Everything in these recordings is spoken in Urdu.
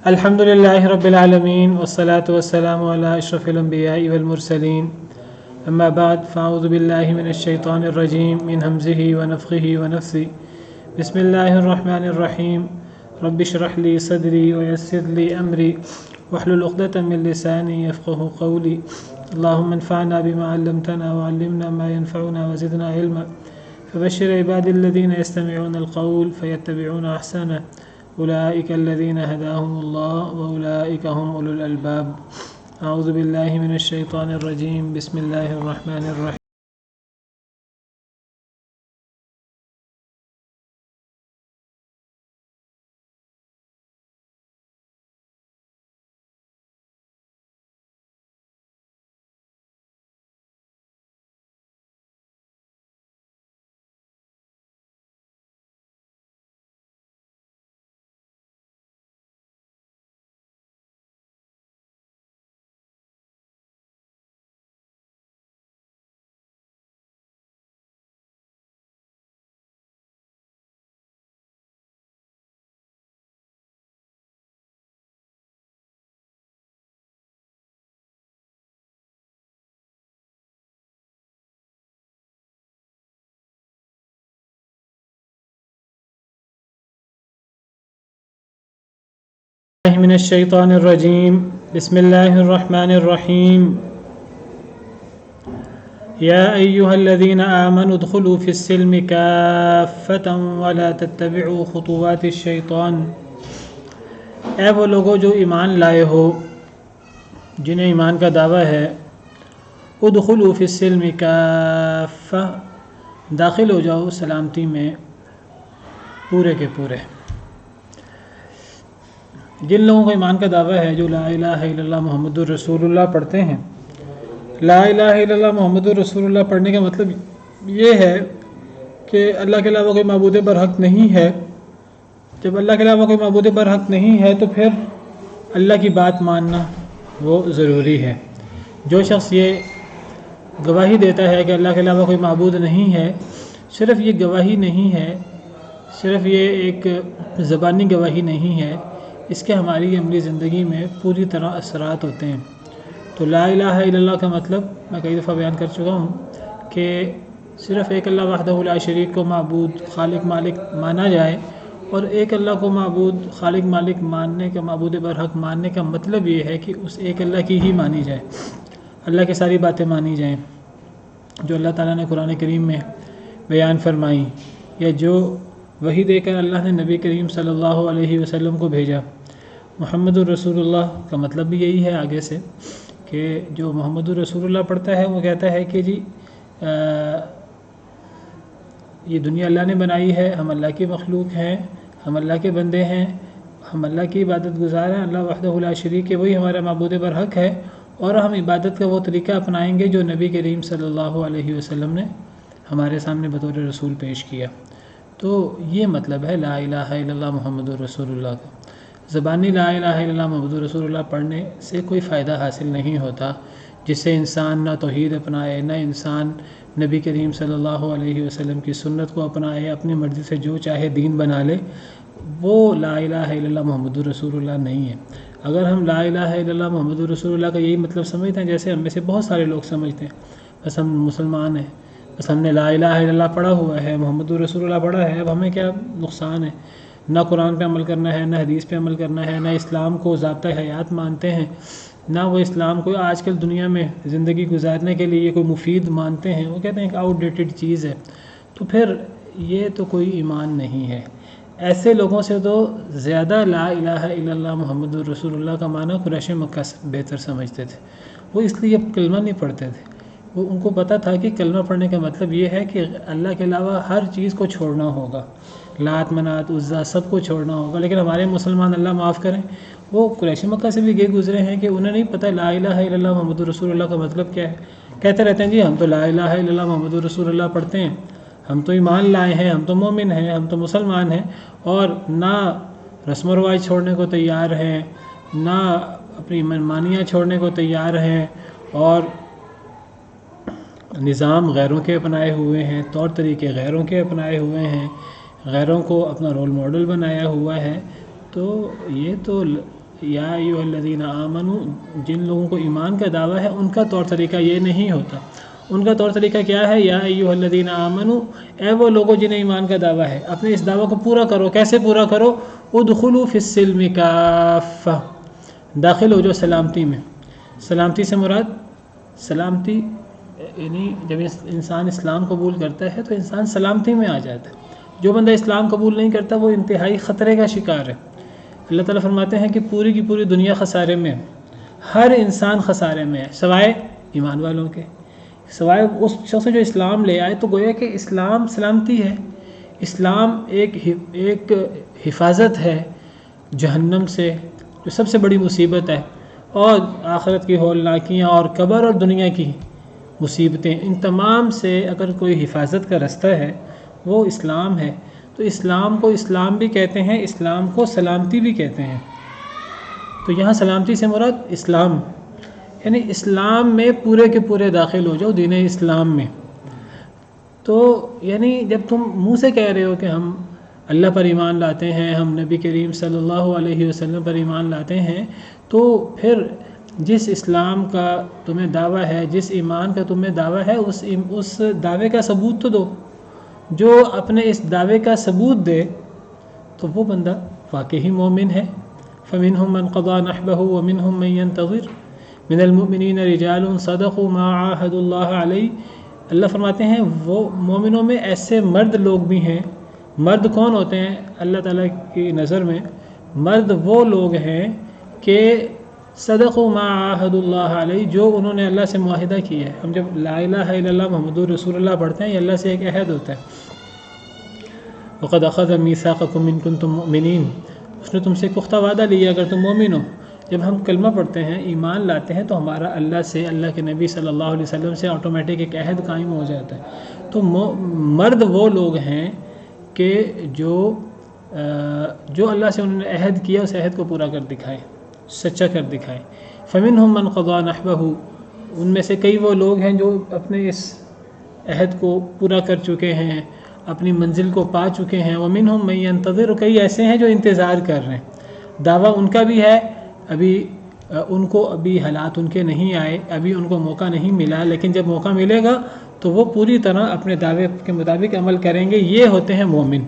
الحمد لله رب العالمين والصلاة والسلام على أشرف الأنبياء والمرسلين أما بعد فأعوذ بالله من الشيطان الرجيم من همزه ونفخه ونفثه بسم الله الرحمن الرحيم رب اشرح لي صدري ويسر لي أمري واحلل عقدة من لساني يفقه قولي اللهم انفعنا بما علمتنا وعلمنا ما ينفعنا وزدنا علما فبشر عبادي الذين يستمعون القول فيتبعون أحسنه أولئك الذين هداهم الله وأولئك هم أولو الألباب أعوذ بالله من الشيطان الرجيم بسم الله الرحمن الرحيم من الشيطان الرجيم بسم الله الرحمن الرحيم يا أيها الذين آمنوا ادخلوا في السلم كافة ولا تتبعوا خطوات الشيطان اے وہ لوگوں جو ایمان لائے ہو جنہیں ایمان کا دعویٰ ہے ادخلوا فی السلم کافہ داخل ہو جاؤ سلامتی میں پورے کے پورے۔ جن لوگوں کو ایمان کا دعویٰ ہے جو لا الہ الا اللہ محمد الرسول اللہ پڑھتے ہیں، لا الہ الا اللہ محمد الرسول اللہ پڑھنے کا مطلب یہ ہے کہ اللہ کے علاوہ کوئی معبود برحق نہیں ہے۔ جب اللہ کے علاوہ کوئی معبود برحق نہیں ہے تو پھر اللہ کی بات ماننا وہ ضروری ہے۔ جو شخص یہ گواہی دیتا ہے کہ اللہ کے علاوہ کوئی معبود نہیں ہے، صرف یہ گواہی نہیں ہے، صرف یہ ایک زبانی گواہی نہیں ہے، اس کے ہماری عملی زندگی میں پوری طرح اثرات ہوتے ہیں۔ تو لا الہ الا اللہ کا مطلب میں کئی دفعہ بیان کر چکا ہوں کہ صرف ایک اللہ وحدہ لا شریک کو معبود خالق مالک مانا جائے، اور ایک اللہ کو معبود خالق مالک ماننے کا، معبود برحق ماننے کا مطلب یہ ہے کہ اس ایک اللہ کی ہی مانی جائے، اللہ کی ساری باتیں مانی جائیں جو اللہ تعالیٰ نے قرآن کریم میں بیان فرمائیں، یا جو وحی دے کر اللہ نے نبی کریم صلی اللہ علیہ وسلم کو بھیجا۔ محمد الرسول اللہ کا مطلب بھی یہی ہے آگے سے کہ جو محمد الرسول اللہ پڑھتا ہے وہ کہتا ہے کہ جی یہ دنیا اللہ نے بنائی ہے، ہم اللہ کی مخلوق ہیں، ہم اللہ کے بندے ہیں، ہم اللہ کی عبادت گزار ہیں، اللہ وحدہ لا شریک ہے، وہی ہمارا معبود برحق ہے، اور ہم عبادت کا وہ طریقہ اپنائیں گے جو نبی کریم صلی اللہ علیہ وسلم نے ہمارے سامنے بطور رسول پیش کیا۔ تو یہ مطلب ہے لا الہ الا اللہ محمد الرسول اللہ کا۔ زبانی لا الہ الا اللہ محمد الرسول اللہ پڑھنے سے کوئی فائدہ حاصل نہیں ہوتا، جس سے انسان نہ توحید اپنائے، نہ انسان نبی کریم صلی اللہ علیہ وسلم کی سنت کو اپنائے، اپنی مرضی سے جو چاہے دین بنا لے، وہ لا الہ الا اللہ محمد الرسول اللہ نہیں ہے۔ اگر ہم لا الہ الا اللہ محمد الرسول اللہ کا یہی مطلب سمجھتے ہیں جیسے ہم میں سے بہت سارے لوگ سمجھتے ہیں، بس ہم مسلمان ہیں، بس ہم نے لا الہ الا اللہ پڑھا ہوا ہے، محمد الرسول اللہ پڑھا ہے، اب ہمیں کیا نقصان ہے؟ نہ قرآن پہ عمل کرنا ہے، نہ حدیث پہ عمل کرنا ہے، نہ اسلام کو ضابطۂ حیات مانتے ہیں، نہ وہ اسلام کو آج کل دنیا میں زندگی گزارنے کے لیے کوئی مفید مانتے ہیں، وہ کہتے ہیں کہ آؤٹ ڈیٹڈ چیز ہے، تو پھر یہ تو کوئی ایمان نہیں ہے۔ ایسے لوگوں سے تو زیادہ لا الہ الا اللہ محمد الرسول اللہ کا معنی قریش مکہ سے بہتر سمجھتے تھے۔ وہ اس لیے کلمہ نہیں پڑھتے تھے، وہ ان کو پتہ تھا کہ کلمہ پڑھنے کا مطلب یہ ہے کہ اللہ کے علاوہ ہر چیز کو چھوڑنا ہوگا، لات منات عزا سب کو چھوڑنا ہوگا۔ لیکن ہمارے مسلمان اللہ معاف کریں، وہ قریش مکہ سے بھی گئے گزرے ہیں کہ انہیں نہیں پتہ لا الہ الا اللہ محمد رسول اللہ کا مطلب کیا ہے۔ کہتے رہتے ہیں جی ہم تو لا الہ الا اللہ محمد رسول اللہ پڑھتے ہیں، ہم تو ایمان لائے ہیں، ہم تو مومن ہیں، ہم تو مسلمان ہیں، اور نہ رسم و رواج چھوڑنے کو تیار ہیں، نہ اپنی منمانیاں چھوڑنے کو تیار ہیں، اور نظام غیروں کے اپنائے ہوئے ہیں، طور طریقے غیروں کے اپنائے ہوئے ہیں، غیروں کو اپنا رول ماڈل بنایا ہوا ہے۔ تو یہ تو یا ایھا الذین آمنوا، جن لوگوں کو ایمان کا دعویٰ ہے ان کا طور طریقہ یہ نہیں ہوتا. ان کا طور طریقہ کیا ہے؟ یا ایھا الذین آمنوا، اے وہ لوگوں جنہیں ایمان کا دعویٰ ہے، اپنے اس دعویٰ کو پورا کرو. کیسے پورا کرو؟ ادخلوا فی السلم کافہ، داخل ہو جاؤ سلامتی میں. سلامتی سے مراد سلامتی یعنی جب انسان اسلام قبول کرتا ہے تو انسان سلامتی میں آ جاتا ہے. جو بندہ اسلام قبول نہیں کرتا وہ انتہائی خطرے کا شکار ہے. اللہ تعالیٰ فرماتے ہیں کہ پوری کی پوری دنیا خسارے میں ہے، ہر انسان خسارے میں ہے سوائے ایمان والوں کے، سوائے اس شخص جو اسلام لے آئے. تو گویا کہ اسلام سلامتی ہے، اسلام ایک حفاظت ہے جہنم سے جو سب سے بڑی مصیبت ہے، اور آخرت کی ہولناکیاں اور قبر اور دنیا کی مصیبتیں، ان تمام سے اگر کوئی حفاظت کا رستہ ہے وہ اسلام ہے. تو اسلام کو اسلام بھی کہتے ہیں، اسلام کو سلامتی بھی کہتے ہیں. تو یہاں سلامتی سے مراد اسلام، یعنی اسلام میں پورے کے پورے داخل ہو جاؤ، دین اسلام میں. تو یعنی جب تم منہ سے کہہ رہے ہو کہ ہم اللہ پر ایمان لاتے ہیں، ہم نبی کریم صلی اللہ علیہ وسلم پر ایمان لاتے ہیں، تو پھر جس اسلام کا تمہیں دعویٰ ہے، جس ایمان کا تمہیں دعویٰ ہے، اس دعوے کا ثبوت تو دو. جو اپنے اس دعوے کا ثبوت دے تو وہ بندہ واقعی مومن ہے. فَمِنْهُمْ مَنْ قَضَى نَحْبَهُ وَمِنْهُمْ مَنْ يَنْتَظِرُ مِنَ الْمُؤْمِنِينَ رِجَالٌ صَدَقُوا مَا عَاهَدُوا اللَّهَ عَلَيْهِ. اللہ فرماتے ہیں وہ مومنوں میں ایسے مرد لوگ بھی ہیں. مرد کون ہوتے ہیں اللہ تعالیٰ کی نظر میں؟ مرد وہ لوگ ہیں کہ صدقوا ما عاهدوا اللہ علیہ، جو انہوں نے اللہ سے معاہدہ کیا ہے. ہم جب لا الہ الا اللہ محمد رسول اللہ پڑھتے ہیں، یہ اللہ سے ایک عہد ہوتا ہے. وقد اخذ میثاقکم ان کنتم مؤمنین، اس نے تم سے پختہ وعدہ لیا اگر تم مومن ہو. جب ہم کلمہ پڑھتے ہیں، ایمان لاتے ہیں، تو ہمارا اللہ سے، اللہ کے نبی صلی اللہ علیہ وسلم سے آٹومیٹک ایک عہد قائم ہو جاتا ہے. تو مرد وہ لوگ ہیں کہ جو اللہ سے انہوں نے عہد کیا اس عہد کو پورا کر دکھائیں، سچا کر دکھائیں. فَمِنْهُمْ مَنْ قَضَى نَحْبَهُ، ان میں سے کئی وہ لوگ ہیں جو اپنے اس عہد کو پورا کر چکے ہیں، اپنی منزل کو پا چکے ہیں. وَمِنْهُمْ مَنْ يَنْتَظِرُ، کئی ایسے ہیں جو انتظار کر رہے ہیں. دعویٰ ان کا بھی ہے، ابھی ان کو ابھی حالات ان کے نہیں آئے، ابھی ان کو موقع نہیں ملا، لیکن جب موقع ملے گا تو وہ پوری طرح اپنے دعوے کے مطابق عمل کریں گے. یہ ہوتے ہیں مومن،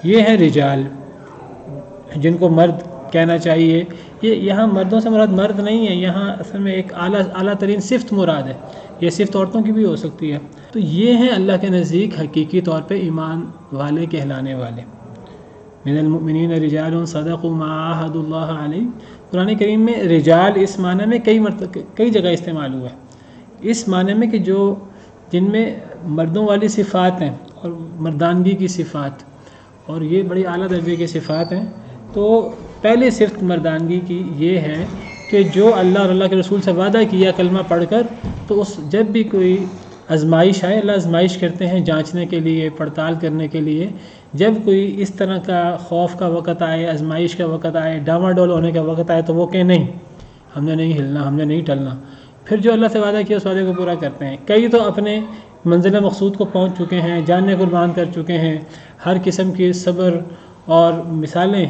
یہ ہیں رجال جن کو مرد کہنا چاہیے. یہ یہاں مردوں سے مراد مرد نہیں ہے، یہاں اصل میں ایک اعلیٰ ترین صفت مراد ہے. یہ صفت عورتوں کی بھی ہو سکتی ہے. تو یہ ہیں اللہ کے نزدیک حقیقی طور پہ ایمان والے کہلانے والے. من المؤمنین رجال صدقوا ما عاهدوا اللہ علیہ. قرآن کریم میں رجال اس معنی میں کئی جگہ استعمال ہوا ہے، اس معنی میں کہ جن میں مردوں والی صفات ہیں اور مردانگی کی صفات، اور یہ بڑی اعلیٰ درجے کی صفات ہیں. تو پہلی صفت مردانگی کی یہ ہے کہ جو اللہ اور اللہ کے رسول سے وعدہ کیا کلمہ پڑھ کر، تو جب بھی کوئی آزمائش آئے، اللہ آزمائش کرتے ہیں جانچنے کے لیے، پڑتال کرنے کے لیے. جب کوئی اس طرح کا خوف کا وقت آئے، آزمائش کا وقت آئے، ڈاواڈول ہونے کا وقت آئے، تو وہ کہ نہیں، ہم نے نہیں ہلنا، ہم نے نہیں ٹلنا. پھر جو اللہ سے وعدہ کیا اس وعدے کو پورا کرتے ہیں. کئی تو اپنے منزل مقصود کو پہنچ چکے ہیں، جانیں قربان کر چکے ہیں، ہر قسم کی صبر اور مثالیں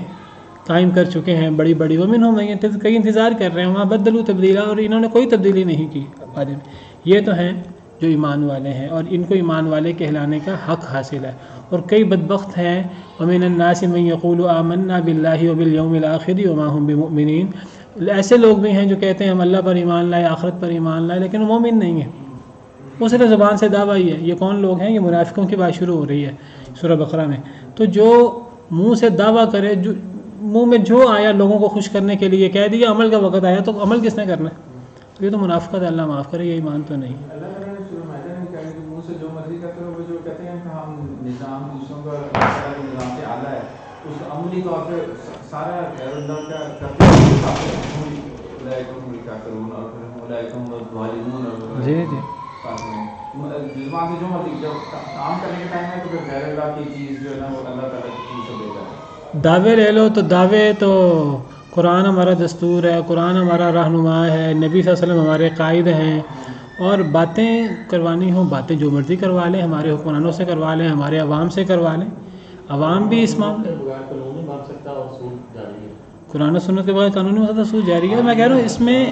قائم کر چکے ہیں بڑی بڑی. ومنہم کئی انتظار کر رہے ہیں، وہاں بدلوا تبدیلا، اور انہوں نے کوئی تبدیلی نہیں کی وعدے میں. یہ تو ہیں جو ایمان والے ہیں، اور ان کو ایمان والے کہلانے کا حق حاصل ہے. اور کئی بدبخت ہیں، ومن الناس من یقول آمنا باللہ وبالیوم الآخر وما هم بمؤمنین. ایسے لوگ بھی ہیں جو کہتے ہیں ہم اللہ پر ایمان لائے، آخرت پر ایمان لائے، لیکن وہ مومن نہیں ہیں، وہ صرف زبان سے دعویٰ ہی ہے. یہ کون لوگ ہیں؟ یہ منافقوں کی بات شروع ہو رہی ہے سورہ بقرہ میں. تو جو منہ سے دعویٰ کرے، جو منہ میں جو آیا لوگوں کو خوش کرنے کے لیے کہہ دیا، عمل کا وقت آیا تو عمل کس نے کرنا ہے؟ تو یہ تو منافقت ہے، اللہ معاف کرے، یہ ایمان تو نہیں. جی جی دعوے لے لو تو دعوے تو قرآن ہمارا دستور ہے، قرآن ہمارا رہنما ہے، نبی صلی اللہ علیہ وسلم ہمارے قائد ہیں. اور باتیں کروانی ہوں، باتیں جو مرضی کروا لیں، ہمارے حکمرانوں سے کروا لیں، ہمارے عوام سے کروا لیں. عوام بھی اس معاملے قرآن و سنت کے بغیر قانونی مسلط سود جاری ہے. میں کہہ رہا ہوں اس میں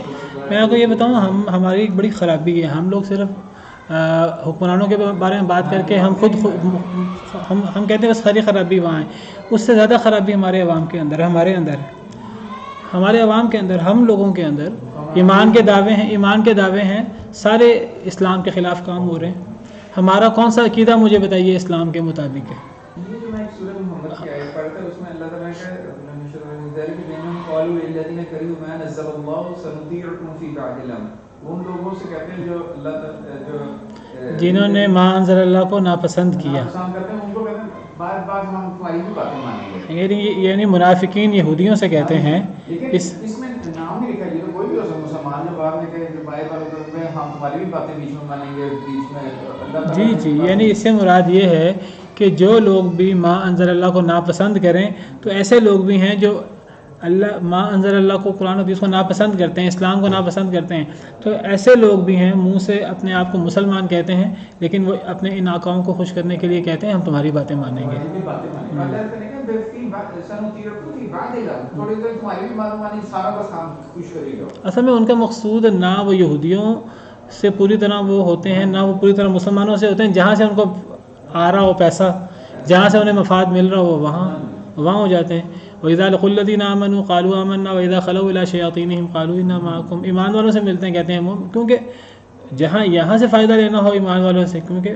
میں آپ کو یہ بتاؤں ہماری ایک بڑی خرابی ہے. ہم لوگ صرف حکمرانوں کے بارے میں بات کر کے ہم ہم کہتے ہیں بس ساری خرابی وہاں ہے. اس سے زیادہ خرابی ہمارے عوام کے اندر ہے. ہمارے عوام کے اندر ہم لوگوں کے اندر ایمان کے دعوے ہیں سارے اسلام کے خلاف کام ہو رہے ہیں. ہمارا کون سا عقیدہ مجھے بتائیے اسلام کے مطابق ہے؟ یہ جو میں ایک سورہ محمد کی آیت پڑھتا ہے اس میں اللہ تعالیٰ کا ذلك بأنهم قالوا للذين كرهوا ما نزل الله سنطيعكم في بعض الأمر. ان لوگوں سے کہتے ہیں جو اللہ جنہوں نے ما انزل اللہ کو ناپسند کیا، کرتے ہیں ان کو کہتے ہیں بعض ہم تمہاری بھی باتیں مانیں گے. یعنی منافقین یہودیوں سے کہتے ہیں. اس میں نام نہیں لکھا. یہ تو کوئی بھی ہو سکتا مسلمان جو بعد میں کہے جو بائیں والوں میں ہم تمہاری بھی باتیں بیچ میں مانیں گے بیچ میں اللہ جی یعنی اس سے مراد یہ ہے کہ جو لوگ بھی ما انزل اللہ کو ناپسند کریں تو ایسے لوگ بھی ہیں جو اللہ ما انزل اللہ کو قرآن و حدیث کو ناپسند کرتے ہیں، اسلام کو ناپسند کرتے ہیں. تو ایسے لوگ بھی ہیں منہ سے اپنے آپ کو مسلمان کہتے ہیں لیکن وہ اپنے ان آقاؤں کو خوش کرنے کے لیے کہتے ہیں ہم تمہاری باتیں مانیں گے. اصل میں ان کا مقصود نہ وہ یہودیوں سے پوری طرح وہ ہوتے ہیں نہ وہ پوری طرح مسلمانوں سے ہوتے ہیں. جہاں سے ان کو آ رہا ہو پیسہ، جہاں سے انہیں مفاد مل رہا ہو وہاں ہو جاتے ہیں. وَإِذَا لَقُوا الَّذِينَ آمَنُوا قَالُوا آمَنَّا وَإِذَا خَلَوْا إِلَىٰ شَيَاطِينِهِمْ قَالُوا إِنَّا مَعَكُمْ. ایمان والوں سے ملتے ہیں کہتے ہیں وہ، کیونکہ جہاں یہاں سے فائدہ لینا ہو ایمان والوں سے، کیونکہ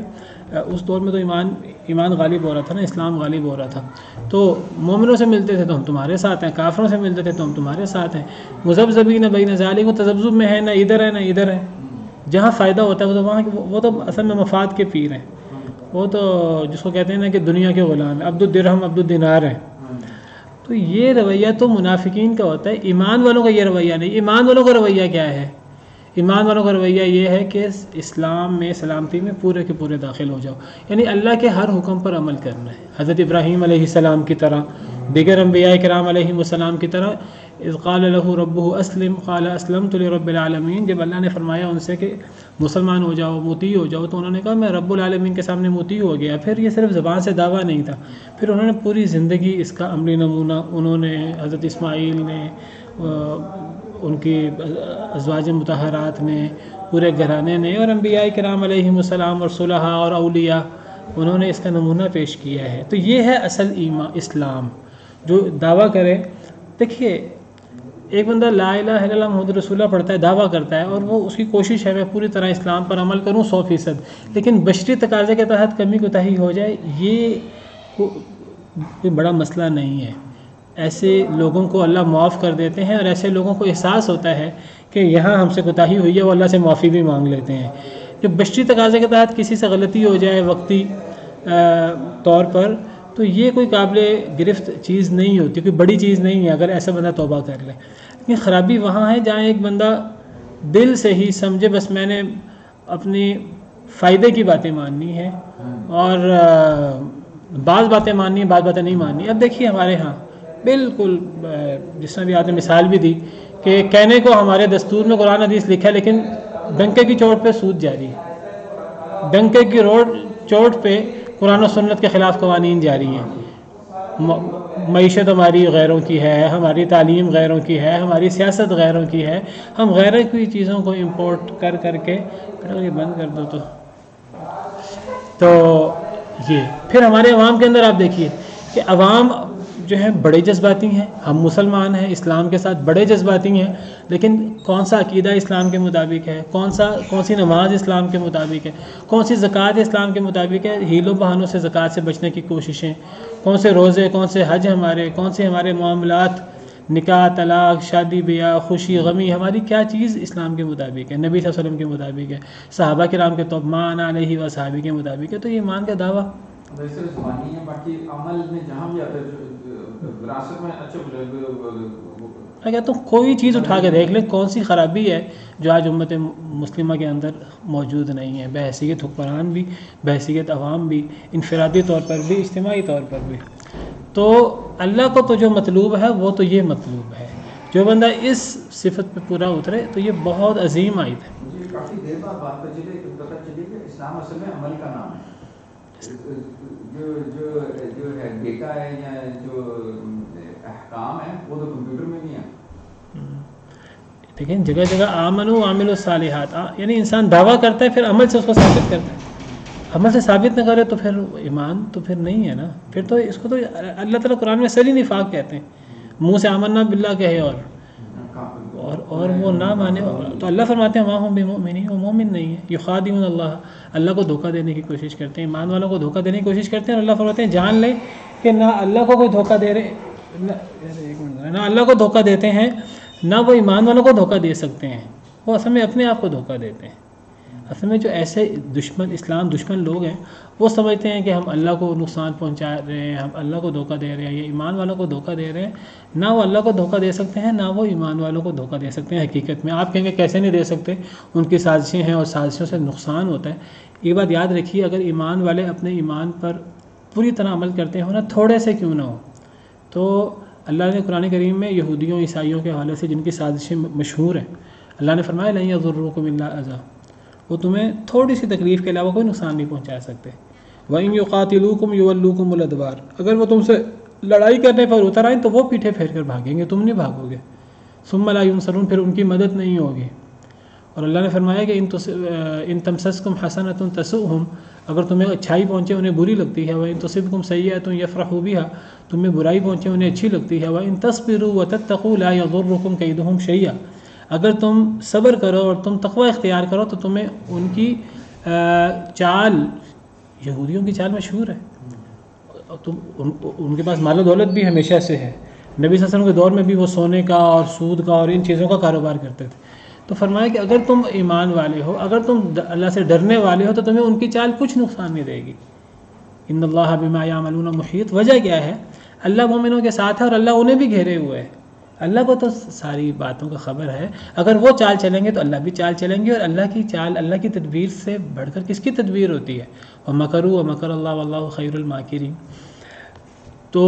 اس دور میں تو ایمان غالب ہو رہا تھا نا، اسلام غالب ہو رہا تھا. تو مومنوں سے ملتے تھے تو ہم تمہارے ساتھ ہیں، کافروں سے ملتے تھے تو ہم تمہارے ساتھ ہیں. مذبذبین بین ذالک، وہ تذبذب میں ہے، نہ ادھر ہے نہ ادھر ہے. جہاں فائدہ ہوتا ہے وہ تو اصل میں مفاد کے پیر ہیں. وہ تو جس کو کہتے ہیں نا کہ دنیا کے غلام ہیں، عبد الدرہم عبد الدینار ہیں. تو یہ رویہ تو منافقین کا ہوتا ہے. ایمان والوں کا یہ رویہ نہیں. ایمان والوں کا رویہ کیا ہے؟ ایمان والوں کا رویہ یہ ہے کہ اسلام میں سلامتی میں پورے کے پورے داخل ہو جاؤ، یعنی اللہ کے ہر حکم پر عمل کرنا ہے. حضرت ابراہیم علیہ السلام کی طرح، دیگر انبیاء کرام علیہ السلام کی طرح. اذ قال له ربه اسلم قال اسلمت لرب العالمین. جب اللہ نے فرمایا ان سے کہ مسلمان ہو جاؤ، مطیع ہو جاؤ، تو انہوں نے کہا میں رب العالمین کے سامنے مطیع ہو گیا. پھر یہ صرف زبان سے دعویٰ نہیں تھا، پھر انہوں نے پوری زندگی اس کا عملی نمونہ انہوں نے حضرت اسماعیل نے، ان کی ازواج مطہرات نے، پورے گھرانے نے، اور انبیاء کرام علیہ السلام اور صلحاء اور اولیاء، انہوں نے اس کا نمونہ پیش کیا ہے. تو یہ ہے اصل اسلام. جو دعویٰ کرے، دیکھیے ایک بندہ لا الہ الا اللہ محمد رسول اللہ پڑھتا ہے، دعویٰ کرتا ہے، اور وہ اس کی کوشش ہے میں پوری طرح اسلام پر عمل کروں 100%، لیکن بشری تقاضے کے تحت کمی کوتاہی ہو جائے، یہ کوئی بڑا مسئلہ نہیں ہے. ایسے لوگوں کو اللہ معاف کر دیتے ہیں، اور ایسے لوگوں کو احساس ہوتا ہے کہ یہاں ہم سے کوتاہی ہوئی ہے، وہ اللہ سے معافی بھی مانگ لیتے ہیں. جو بشری تقاضے کے تحت کسی سے غلطی ہو جائے وقتی طور پر، تو یہ کوئی قابل گرفت چیز نہیں ہوتی، کوئی بڑی چیز نہیں ہے اگر ایسا بندہ توبہ کر لے. لیکن خرابی وہاں ہے جہاں ایک بندہ دل سے ہی سمجھے بس میں نے اپنی فائدے کی باتیں ماننی ہے، اور بعض باتیں ماننی ہیں، بعض باتیں نہیں ماننی. اب دیکھیے ہمارے ہاں بالکل جس نے بھی آپ نے مثال بھی دی کہ کہنے کو ہمارے دستور میں قرآن حدیث لکھا ہے، لیکن ڈنکے کی چوٹ پہ سود جاری ہے. ڈنکے کی چوٹ پہ قرآن و سنت کے خلاف قوانین جاری ہیں. معیشت ہماری غیروں کی ہے، ہماری تعلیم غیروں کی ہے، ہماری سیاست غیروں کی ہے. ہم غیروں کی چیزوں کو امپورٹ کر کے یہ بند کر دو تو یہ پھر ہمارے عوام کے اندر آپ دیکھیے کہ عوام جو ہیں بڑے جذباتی ہیں. ہم مسلمان ہیں، اسلام کے ساتھ بڑے جذباتی ہیں، لیکن کون سا عقیدہ اسلام کے مطابق ہے، کون سی نماز اسلام کے مطابق ہے، کون سی زکوٰۃ اسلام کے مطابق ہے. ہیلوں بہانوں سے زکوٰۃ سے بچنے کی کوششیں، کون سے روزے، کون سے حج ہمارے، کون سے ہمارے معاملات، نکاح، طلاق، شادی بیاہ، خوشی غمی، ہماری کیا چیز اسلام کے مطابق ہے، نبی صلی اللہ علیہ وسلم کے مطابق ہے، صحابہ کرام کے توبمان علیہ و صحابی کے مطابق ہے. تو یہ ایمان کا دعویٰ ویسے زبانی ہے، باقی عمل میں جہاں بھی آتا ہے وراثت میں اچھا میں کہتا ہوں کوئی چیز اٹھا کے دیکھ لیں کون سی خرابی ہے جو آج امت مسلمہ کے اندر موجود نہیں ہے، بحیثیت حکمران بھی، بحیثیت عوام بھی، انفرادی طور پر بھی، اجتماعی طور پر بھی. تو اللہ کو تو جو مطلوب ہے وہ تو یہ مطلوب ہے. جو بندہ اس صفت پہ پورا اترے تو یہ بہت عظیم آیت ہے. مجھے کافی دیر بعد بات پتہ چلی کہ اسلام اصل میں عمل کا نام ہے. جو ہے بیٹا ہے یا جو احکام ہیں وہ تو کمپیوٹر میں نہیں ہیں. دیکھیں جگہ جگہ آمنوا وعملوا الصالحات، یعنی انسان دعویٰ کرتا ہے پھر عمل سے اس کو ثابت کرتا ہے. عمل سے ثابت نہ کرے تو پھر ایمان تو پھر نہیں ہے نا. پھر تو اس کو تو اللہ تعالیٰ قرآن میں سری نفاق کہتے ہیں. منہ سے آمنا باللہ کہے اور وہ نہ مانے، تو اللہ فرماتے ہیں وہاں ہم بمؤمنین، وہ مومن نہیں ہے. یخادعون اللہ، اللہ کو دھوکہ دینے کی کوشش کرتے ہیں، ایمان والوں کو دھوکہ دینے کی کوشش کرتے ہیں. اور اللہ فرماتے ہیں جان لیں کہ نہ اللہ کو کوئی دھوکہ دے رہے، نہ اللہ کو دھوکہ دیتے ہیں، نہ وہ ایمان والوں کو دھوکہ دے سکتے ہیں. وہ اصل میں اپنے آپ کو دھوکہ دیتے ہیں. اصل میں جو ایسے دشمن، اسلام دشمن لوگ ہیں، وہ سمجھتے ہیں کہ ہم اللہ کو نقصان پہنچا رہے ہیں، ہم اللہ کو دھوکہ دے رہے ہیں، یا ایمان والوں کو دھوکہ دے رہے ہیں. نہ وہ اللہ کو دھوکہ دے سکتے ہیں، نہ وہ ایمان والوں کو دھوکہ دے سکتے ہیں. حقیقت میں آپ کہیں گے کیسے نہیں دے سکتے، ان کی سازشیں ہیں اور سازشوں سے نقصان ہوتا ہے. یہ بات یاد رکھیے، اگر ایمان والے اپنے ایمان پر پوری طرح عمل کرتے ہوں نا، تھوڑے سے کیوں نہ ہو، تو اللہ نے قرآن کریم میں یہودیوں عیسائیوں کے حوالے سے جن کی سازشیں مشہور ہیں، اللہ نے فرمایا لن یضرکم الا اذی، وہ تمہیں تھوڑی سی تکلیف کے علاوہ کوئی نقصان نہیں پہنچا سکتے. وَإِن يُقَاتِلُوكُمْ يُوَلُّوكُمُ الْأَدْبَارَ، اگر وہ تم سے لڑائی کرنے پر اتر آئیں تو وہ پیٹھے پھیر کر بھاگیں گے، تم نہیں بھاگو گے. ثُمَّ لَا يُنصَرُونَ، پھر ان کی مدد نہیں ہوگی. اور اللہ نے فرمایا کہ ان تمسسکم حسنۃ تسؤہم، اگر تمہیں اچھائی پہنچے انہیں بری لگتی ہے. وَإِن تُصِبْكُمْ سَیِّئَۃٌ یفرحوا بِہَا، تمہیں برائی پہنچے انہیں اچھی لگتی ہے. وَإِن تَصْبِرُوا وَتَتَّقُوا لَا يَضُرُّكُمْ كَيْدُهُمْ شَیْئًا، اگر تم صبر کرو اور تم تقوی اختیار کرو تو تمہیں ان کی چال، یہودیوں کی چال مشہور ہے. ان کے پاس مال و دولت بھی ہمیشہ سے ہے. نبی صلی اللہ علیہ وسلم کے دور میں بھی وہ سونے کا اور سود کا اور ان چیزوں کا کاروبار کرتے تھے. تو فرمایا کہ اگر تم ایمان والے ہو، اگر تم اللہ سے ڈرنے والے ہو، تو تمہیں ان کی چال کچھ نقصان نہیں دے گی. ان اللہ بما یعملون محیط. وجہ کیا ہے؟ اللہ مومنوں کے ساتھ ہے اور اللہ انہیں بھی گھیرے ہوئے ہے. اللہ کو تو ساری باتوں کا خبر ہے. اگر وہ چال چلیں گے تو اللہ بھی چال چلیں گے. اور اللہ کی چال، اللہ کی تدبیر سے بڑھ کر کس کی تدبیر ہوتی ہے؟ وَمَكَرُوا وَمَكَرَ اللَّهُ وَاللَّهُ خَيْرُ الْمَاكِرِينَ. تو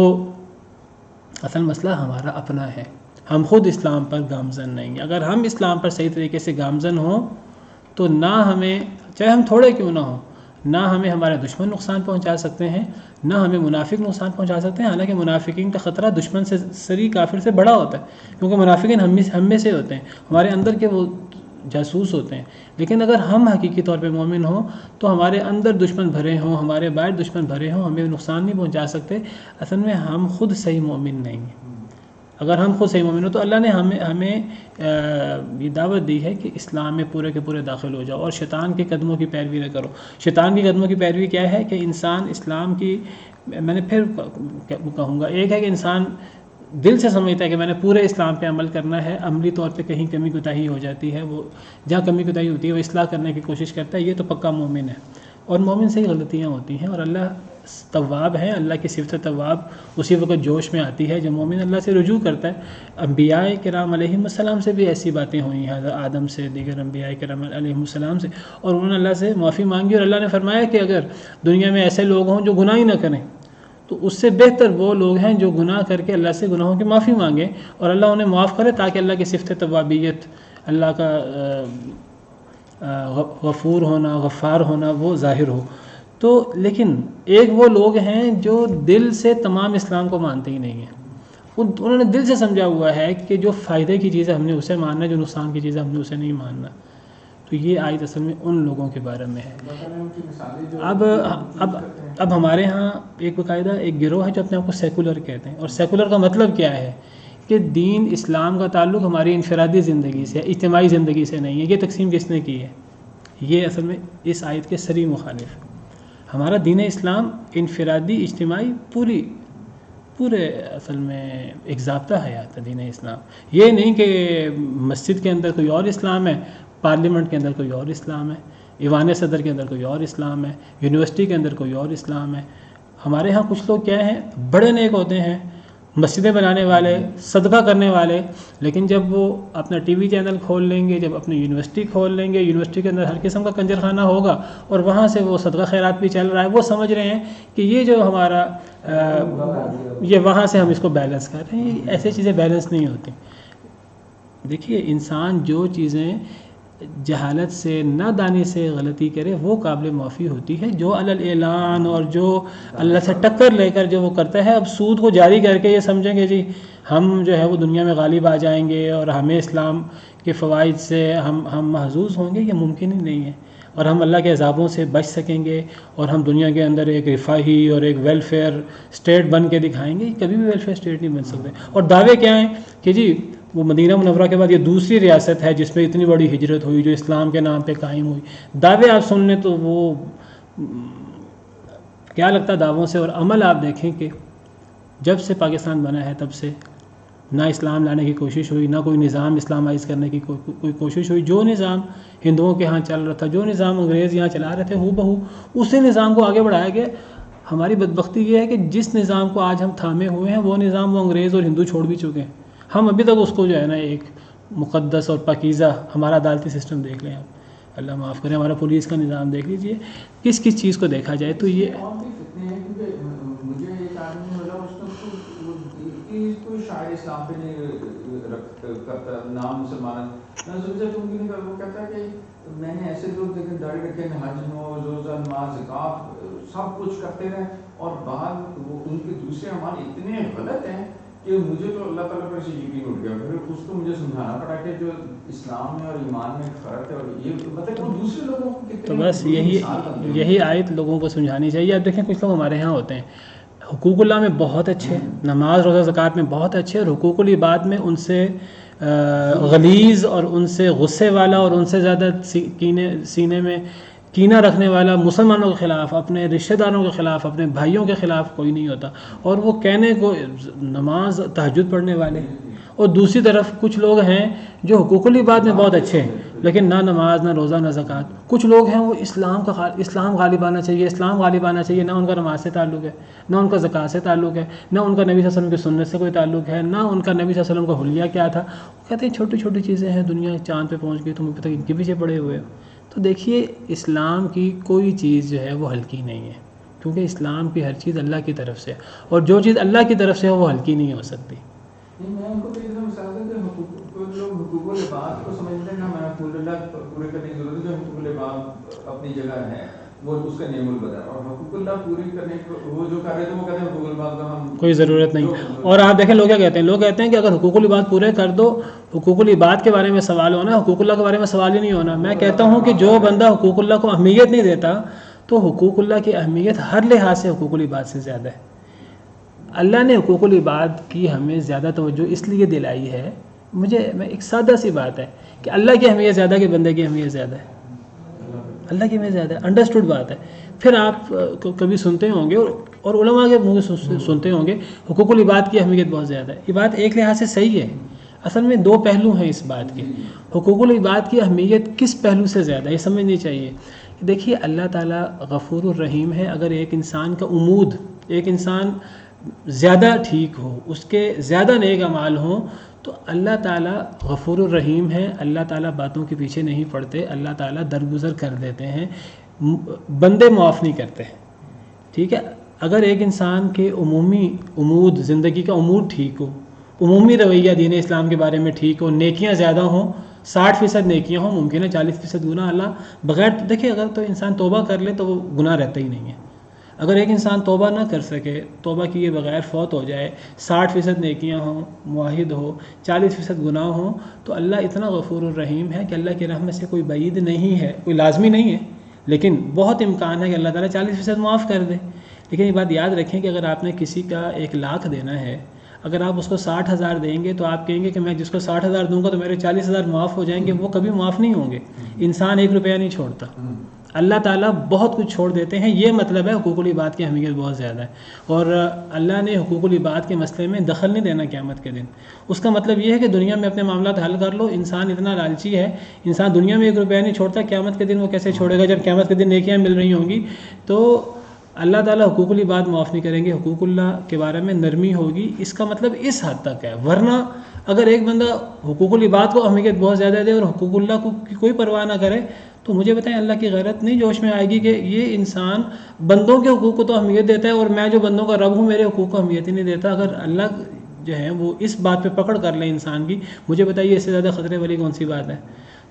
اصل مسئلہ ہمارا اپنا ہے، ہم خود اسلام پر گامزن نہیں ہیں. اگر ہم اسلام پر صحیح طریقے سے گامزن ہوں تو نہ ہمیں، چاہے ہم تھوڑے کیوں نہ ہوں، نہ ہمیں ہمارے دشمن نقصان پہنچا سکتے ہیں، نہ ہمیں منافق نقصان پہنچا سکتے ہیں. حالانکہ منافقین کا خطرہ دشمن سے، سری کافر سے بڑا ہوتا ہے، کیونکہ منافقین ہم میں سے ہوتے ہیں، ہمارے اندر کے وہ جاسوس ہوتے ہیں. لیکن اگر ہم حقیقی طور پہ مومن ہوں تو ہمارے اندر دشمن بھرے ہوں، ہمارے باہر دشمن بھرے ہوں، ہمیں نقصان نہیں پہنچا سکتے. اصل میں ہم خود صحیح مومن نہیں ہیں. اگر ہم خود صحیح مومن ہو تو اللہ نے ہمیں یہ دعوت دی ہے کہ اسلام میں پورے کے پورے داخل ہو جاؤ اور شیطان کے قدموں کی پیروی نہ کرو. شیطان کی قدموں کی پیروی کیا ہے؟ کہ انسان اسلام کی، میں نے پھر کہوں گا، ایک ہے کہ انسان دل سے سمجھتا ہے کہ میں نے پورے اسلام پہ عمل کرنا ہے، عملی طور پہ کہیں کمی کوتاہی ہو جاتی ہے، وہ جہاں کمی کوتاہی ہوتی ہے وہ اصلاح کرنے کی کوشش کرتا ہے، یہ تو پکا مومن ہے. اور مومن سے ہی غلطیاں ہوتی ہیں. اور اللہ تواب ہے، اللہ کی صفت تواب اسی وقت جوش میں آتی ہے جب مومن اللہ سے رجوع کرتا ہے. انبیاء کرام علیہم السلام سے بھی ایسی باتیں ہوئی ہیں، حضرت آدم سے، دیگر انبیاء کرام علیہم السلام سے، اور انہوں نے اللہ سے معافی مانگی. اور اللہ نے فرمایا کہ اگر دنیا میں ایسے لوگ ہوں جو گناہ ہی نہ کریں تو اس سے بہتر وہ لوگ ہیں جو گناہ کر کے اللہ سے گناہوں کی معافی مانگیں اور اللہ انہیں معاف کرے، تاکہ اللہ کی صفت توابیت، اللہ کا غفور ہونا، غفار ہونا وہ ظاہر ہو. تو لیکن ایک وہ لوگ ہیں جو دل سے تمام اسلام کو مانتے ہی نہیں ہیں. انہوں نے دل سے سمجھا ہوا ہے کہ جو فائدے کی چیز ہے ہم نے اسے ماننا ہے، جو نقصان کی چیز ہے ہم نے اسے نہیں ماننا. تو یہ آیت اصل میں ان لوگوں کے بارے میں ہے. اب ہمارے ہاں ایک باقاعدہ ایک گروہ ہے جو اپنے آپ کو سیکولر کہتے ہیں. اور سیکولر کا مطلب کیا ہے؟ کہ دین اسلام کا تعلق ہماری انفرادی زندگی سے، اجتماعی زندگی سے نہیں ہے. یہ تقسیم کس نے کی ہے؟ یہ اصل میں اس آیت کے صریح مخالف ہے. ہمارا دین اسلام انفرادی، اجتماعی، پورے اصل میں ایک ضابطہ حیات ہے دین اسلام. یہ نہیں کہ مسجد کے اندر کوئی اور اسلام ہے، پارلیمنٹ کے اندر کوئی اور اسلام ہے، ایوان صدر کے اندر کوئی اور اسلام ہے، یونیورسٹی کے اندر کوئی اور اسلام ہے. ہمارے ہاں کچھ لوگ کیا ہیں، بڑے نیک ہوتے ہیں، مسجدیں بنانے والے، صدقہ کرنے والے، لیکن جب وہ اپنا ٹی وی چینل کھول لیں گے، جب اپنی یونیورسٹی کھول لیں گے، یونیورسٹی کے اندر ہر قسم کا کنجر خانہ ہوگا اور وہاں سے وہ صدقہ خیرات بھی چل رہا ہے، وہ سمجھ رہے ہیں کہ یہ جو ہمارا یہ وہاں سے ہم اس کو بیلنس کر رہے ہیں. ایسی چیزیں بیلنس نہیں ہوتی. دیکھیے انسان جو چیزیں جہالت سے نادانی سے غلطی کرے وہ قابل معافی ہوتی ہے. جو علی اعلان اور جو اللہ سے ٹکر لے کر جو وہ کرتا ہے، اب سود کو جاری کر کے یہ سمجھیں گے جی ہم جو ہے وہ دنیا میں غالب آ جائیں گے اور ہمیں اسلام کے فوائد سے ہم محظوظ ہوں گے، یہ ممکن ہی نہیں ہے. اور ہم اللہ کے عذابوں سے بچ سکیں گے اور ہم دنیا کے اندر ایک رفاہی اور ایک ویلفیئر اسٹیٹ بن کے دکھائیں گے. کبھی بھی ویلفیئر اسٹیٹ نہیں بن سکتے. اور دعوے کیا ہیں کہ جی وہ مدینہ منورہ کے بعد یہ دوسری ریاست ہے جس میں اتنی بڑی ہجرت ہوئی، جو اسلام کے نام پہ قائم ہوئی. دعوے آپ سن لیں تو وہ کیا لگتا ہے دعووں سے، اور عمل آپ دیکھیں کہ جب سے پاکستان بنا ہے تب سے نہ اسلام لانے کی کوشش ہوئی، نہ کوئی نظام اسلامائز کرنے کی کوئی کوشش ہوئی. جو نظام ہندوؤں کے ہاں چل رہا تھا، جو نظام انگریز یہاں چلا رہے تھے، ہو بہو اسی نظام کو آگے بڑھایا گیا. ہماری بدبختی یہ ہے کہ جس نظام کو آج ہم تھامے ہوئے ہیں وہ نظام وہ انگریز اور ہندو چھوڑ بھی چکے ہیں. ہم ابھی تک اس کو جو ہے نا ایک مقدس اور پاکیزہ، ہمارا عدالتی سسٹم دیکھ لیں آپ، اللہ معاف کریں، ہمارا پولیس کا نظام دیکھ لیجئے، کس چیز کو دیکھا جائے تو یہ کوئی شاعر اسلام پہ نہیں کرتا نام مسلمان. میں سوچا کہ وہ کہتا ہے کہ میں نے ایسے لوگ دیکھے داڑھی رکھے ہیں، حج روزہ نماز زکات سب کچھ کرتے رہے، اور بعد وہ ان کے دوسرے اعمال اتنے غلط ہیں کہ مجھے تو اللہ تعالیٰ پر سے یقین اٹھ گیا. پھر اس کو مجھے سمجھانا پڑا کہ جو اسلام میں اور ایمان میں فرق ہے، اور یہ مطلب وہ دوسرے لوگوں کو تو بس یہی آیت لوگوں کو سمجھانی چاہیے. اب دیکھیں کچھ لوگ ہمارے ہاں ہوتے ہیں حقوق اللہ میں بہت اچھے، نماز روزہ زکوٰۃ میں بہت اچھے، اور حقوق العباد میں ان سے غلیظ اور ان سے غصے والا اور ان سے زیادہ سینے میں کینہ رکھنے والا مسلمانوں کے خلاف، اپنے رشتہ داروں کے خلاف، اپنے بھائیوں کے خلاف کوئی نہیں ہوتا. اور وہ کہنے کو نماز تہجد پڑھنے والے. اور دوسری طرف کچھ لوگ ہیں جو حقوق العباد میں بہت اچھے ہیں لیکن نہ نماز، نہ روزہ، نہ زکوٰۃ. کچھ لوگ ہیں وہ اسلام غالب آنا چاہیے، اسلام غالب آنا چاہیے، نہ ان کا نماز سے تعلق ہے، نہ ان کا زکوٰۃ سے تعلق ہے، نہ ان کا نبی صلی اللہ علیہ وسلم کی سنت سے کوئی تعلق ہے، نہ ان کا نبی صلی اللہ علیہ وسلم کا حلیہ کیا تھا. وہ کہتے ہیں چھوٹی چھوٹی چیزیں ہیں، دنیا چاند پہ پہنچ گئی، تمہیں پتہ ان کے پیچھے پڑے ہوئے. تو دیکھیے اسلام کی کوئی چیز جو ہے وہ ہلکی نہیں ہے، کیونکہ اسلام کی ہر چیز اللہ کی طرف سے، اور جو چیز اللہ کی طرف سے ہے وہ ہلکی نہیں ہو سکتی. میں ان کو تو اتنا مثال ہے کہ لوگ حقوق العباد کو سمجھتے ہیں کہ ہمیں حقوق اللہ پورے کرنے کی ضرورت ہے. جو حقوق العباد اپنی جگہ ہے وہ اس کا نعم البدر، اور حقوق اللہ پوری کرنے کو وہ جو کر رہے تھے وہ کہتے ہیں حقوق العباد کا ہم کوئی ضرورت نہیں. اور آپ دیکھیں لوگ کیا کہتے ہیں، لوگ کہتے ہیں کہ اگر حقوق العباد پورے کر دو، حقوق العباد کے بارے میں سوال ہونا، حقوق اللہ کے بارے میں سوال ہی نہیں ہونا. میں کہتا ہوں کہ جو بندہ حقوق اللہ کو اہمیت نہیں دیتا تو حقوق اللہ کی اہمیت ہر لحاظ سے حقوق العباد سے زیادہ ہے. اللہ نے حقوق العباد کی ہمیں زیادہ توجہ اس لیے دلائی ہے، میں ایک سادہ سی بات ہے کہ اللہ کی اہمیت زیادہ کہ بندے کی اہمیت زیادہ ہے. اللہ کی اہمیت زیادہ ہے، انڈرسٹوڈ بات ہے. پھر آپ کبھی سنتے ہوں گے اور علماء کے منہ سے سنتے ہوں گے حقوق العباد کی اہمیت بہت زیادہ ہے. یہ بات ایک لحاظ سے صحیح ہے. اصل میں دو پہلو ہیں اس بات کے. حقوق العباد کی اہمیت کس پہلو سے زیادہ ہے یہ سمجھنی چاہیے. دیکھیے اللہ تعالیٰ غفور الرحیم ہے. اگر ایک انسان کا عمود، ایک انسان زیادہ ٹھیک ہو، اس کے زیادہ نیک اعمال ہوں، تو اللہ تعالیٰ غفور الرحیم ہے. اللہ تعالیٰ باتوں کے پیچھے نہیں پڑتے، اللہ تعالیٰ درگزر کر دیتے ہیں، بندے معاف نہیں کرتے. ٹھیک ہے، اگر ایک انسان کے عمومی عمود، زندگی کا عمود ٹھیک ہو، عمومی رویہ دین اسلام کے بارے میں ٹھیک ہو، نیکیاں زیادہ ہوں، 60% نیکیاں ہوں، ممکن ہے 40% گناہ. اللہ بغیر دیکھیں اگر تو انسان توبہ کر لے تو وہ گناہ رہتا ہی نہیں ہے. اگر ایک انسان توبہ نہ کر سکے، توبہ کیے بغیر فوت ہو جائے، 60% نیکیاں ہوں، موحد ہو، 40% گناہ ہوں، تو اللہ اتنا غفور الرحیم ہے کہ اللہ کی رحمت سے کوئی بعید نہیں ہے، کوئی لازمی نہیں ہے، لیکن بہت امکان ہے کہ اللہ تعالیٰ 40% معاف کر دے. لیکن یہ بات یاد رکھیں کہ اگر آپ نے کسی کا 1 لاکھ دینا ہے، اگر آپ اس کو 60,000 دیں گے تو آپ کہیں گے کہ میں جس کو 60,000 دوں گا تو میرے 40,000 معاف ہو جائیں گے. وہ کبھی معاف نہیں ہوں گے. انسان 1 روپیہ نہیں چھوڑتا، اللہ تعالیٰ بہت کچھ چھوڑ دیتے ہیں. یہ مطلب ہے حقوق العباد کی اہمیت بہت زیادہ ہے. اور اللہ نے حقوق العباد کے مسئلے میں دخل نہیں دینا قیامت کے دن. اس کا مطلب یہ ہے کہ دنیا میں اپنے معاملات حل کر لو. انسان اتنا لالچی ہے، انسان دنیا میں 1 روپیہ نہیں چھوڑتا، قیامت کے دن وہ کیسے چھوڑے گا؟ جب قیامت کے دن نیکیاں مل رہی ہوں گی تو اللہ تعالیٰ حقوق العباد معاف نہیں کریں گے. حقوق اللہ کے بارے میں نرمی ہوگی. اس کا مطلب اس حد تک ہے. ورنہ اگر ایک بندہ حقوق العباد کو اہمیت بہت زیادہ دے اور حقوق اللہ کو کوئی پرواہ نہ کرے تو مجھے بتائیں اللہ کی غیرت نہیں جوش میں آئے گی کہ یہ انسان بندوں کے حقوق کو تو اہمیت دیتا ہے اور میں جو بندوں کا رب ہوں میرے حقوق کو اہمیت ہی نہیں دیتا. اگر اللہ جو ہے وہ اس بات پہ پکڑ کر لیں انسان کی، مجھے بتائیے اس سے زیادہ خطرے والی کون سی بات ہے؟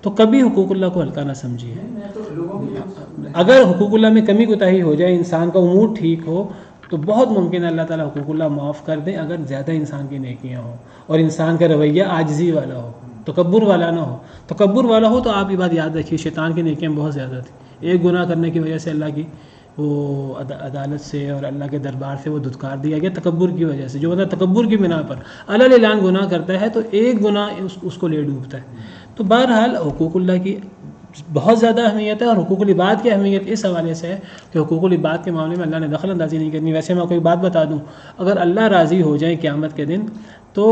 تو کبھی حقوق اللہ کو ہلکا نہ سمجھیے. میں تو لوگوں کی اگر حقوق اللہ میں کمی کوتاہی ہو جائے، انسان کا امور ٹھیک ہو، تو بہت ممکن ہے اللہ تعالیٰ حقوق اللہ معاف کر دیں، اگر زیادہ انسان کی نیکیاں ہوں اور انسان کا رویہ عاجزی والا ہو، تکبر والا نہ ہو. تکبر والا ہو تو آپ یہ بات یاد رکھیے، شیطان کی نیکیاں بہت زیادہ تھیں. ایک گناہ کرنے کی وجہ سے اللہ کی وہ عدالت سے اور اللہ کے دربار سے وہ دھتکار دیا گیا، تکبر کی وجہ سے. جو بندہ تکبر کی بنا پر الگ اعلان گناہ کرتا ہے تو ایک گناہ اس کو لے ڈوبتا ہے. تو بہرحال حقوق اللہ کی بہت زیادہ اہمیت ہے، اور حقوق العباد کی اہمیت اس حوالے سے ہے کہ حقوق العباد کے معاملے میں اللہ نے دخل اندازی نہیں کرنی. ویسے میں کوئی بات بتا دوں، اگر اللہ راضی ہو جائے قیامت کے دن تو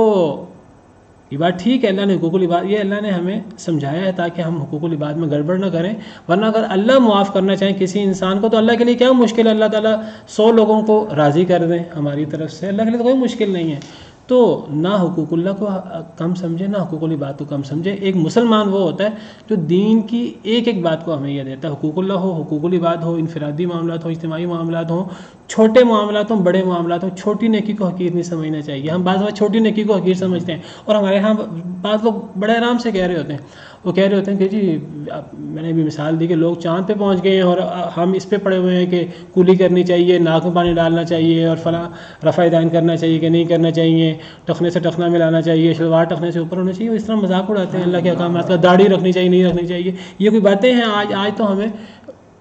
یہ بات ٹھیک ہے، اللہ نے حقوق العباد، یہ اللہ نے ہمیں سمجھایا ہے تاکہ ہم حقوق العباد میں گڑبڑ نہ کریں. ورنہ اگر اللہ معاف کرنا چاہیں کسی انسان کو تو اللہ کے لیے کیا مشکل ہے، اللہ تعالیٰ 100 لوگوں کو راضی کر دیں ہماری طرف سے، اللہ کے لیے تو کوئی مشکل نہیں ہے. تو نہ حقوق اللہ کو کم سمجھے، نہ حقوق العباد کو کم سمجھے. ایک مسلمان وہ ہوتا ہے جو دین کی ایک ایک بات کو اہمیت دیتا ہے. حقوق اللہ ہو، حقوق العباد ہو، انفرادی معاملات ہو، اجتماعی معاملات ہوں، چھوٹے معاملات ہوں، بڑے معاملات ہوں، چھوٹی نیکی کو حقیر نہیں سمجھنا چاہیے. ہم بعض وقت چھوٹی نیکی کو حقیر سمجھتے ہیں، اور ہمارے ہاں بعض لوگ بڑے آرام سے کہہ رہے ہوتے ہیں. وہ کہہ رہے ہوتے ہیں کہ جی میں نے ابھی مثال دی کہ لوگ چاند پہ پہنچ گئے ہیں اور ہم اس پہ پڑے ہوئے ہیں کہ کولی کرنی چاہیے، ناک میں پانی ڈالنا چاہیے، اور فلاں رفع دین کرنا چاہیے کہ نہیں کرنا چاہیے، ٹخنے سے ٹخنا ملانا چاہیے، شلوار ٹخنے سے اوپر ہونا چاہیے. اس طرح مذاق اڑاتے ہیں اللہ کے احکامات کا. داڑھی رکھنی چاہیے، نہیں رکھنی چاہیے، یہ کوئی باتیں ہیں؟ آج تو ہمیں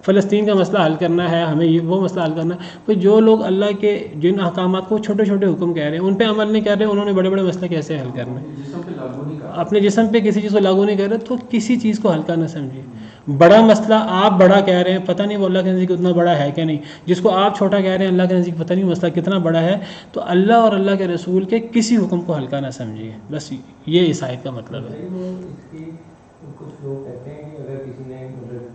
فلسطین کا مسئلہ حل کرنا ہے، ہمیں یہ وہ مسئلہ حل کرنا ہے. تو جو لوگ اللہ کے جن احکامات کو چھوٹے چھوٹے حکم کہہ رہے ہیں ان پہ عمل نہیں کر رہے، انہوں نے بڑے بڑے مسئلے کیسے حل کرنا ہے؟ جسم پہ لاگو نہیں کر اپنے جسم پہ کسی چیز کو لاگو نہیں کر رہے تو کسی چیز کو ہلکا نہ سمجھیے. بڑا مسئلہ آپ بڑا کہہ رہے ہیں، پتہ نہیں وہ اللہ کے نزدیک اتنا بڑا ہے کہ نہیں. جس کو آپ چھوٹا کہہ رہے ہیں اللہ کے نزدیک پتہ نہیں مسئلہ کتنا بڑا ہے. تو اللہ اور اللہ کے رسول کے کسی حکم کو ہلکا نہ سمجھیے. بس یہ اس آیت کا مطلب ہے. کچھ لوگ کہتے ہیں کہ اگر کسی نے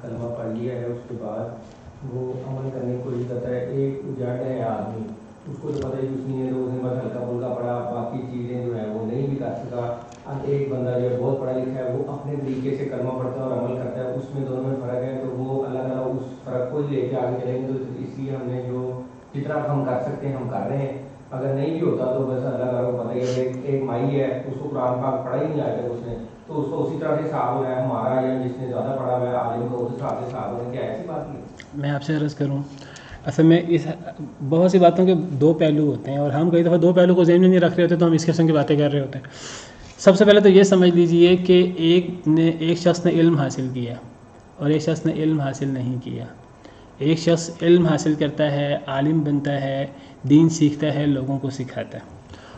کلمہ پڑھ لیا ہے اس کے بعد وہ عمل کرنے کی کوشش کرتا ہے، ایک جڑ ہے آدمی، اس کو تو پتہ ہی کچھ نہیں ہے، تو اس نے بس ہلکا پھلکا پڑھا، باقی چیزیں جو ہیں وہ نہیں بھی کر سکا. اب ایک بندہ جو ہے بہت پڑھا لکھا ہے، وہ اپنے طریقے سے کلمہ پڑھتا ہے اور عمل کرتا ہے، اس میں دونوں میں فرق ہے. تو وہ اللہ تعالیٰ اس فرق کو ہی لے کے آگے چلیں گے. تو اس لیے ہم نے جو جتنا ہم کر سکتے ہیں ہم کر رہے ہیں. اگر نہیں بھی ہوتا تو بس اللہ تعالیٰ کو پتہ ہی ہے. ایک مائی ہے، اس کو قرآن پاک پڑھا ہی نہیں آیا تھا اس نے، تو اس کو اسی طرح سے حساب ہو رہا ہے ہمارا، یا جس نے زیادہ پڑھا ہوا ہے عالم کو اس حساب سے حساب ہو رہا ہے. کیا ایسی بات نہیں؟ میں آپ سے عرض کروں، اصل میں اس بہت سی باتوں کے دو پہلو ہوتے ہیں، اور ہم کئی دفعہ دو پہلو کو ذہن میں نہیں رکھ رہے ہوتے تو ہم اس قسم کی باتیں کر رہے ہوتے ہیں. سب سے پہلے تو یہ سمجھ لیجئے کہ ایک شخص نے علم حاصل کیا اور ایک شخص نے علم حاصل نہیں کیا. ایک شخص علم حاصل کرتا ہے، عالم بنتا ہے، دین سیکھتا ہے، لوگوں کو سکھاتا ہے.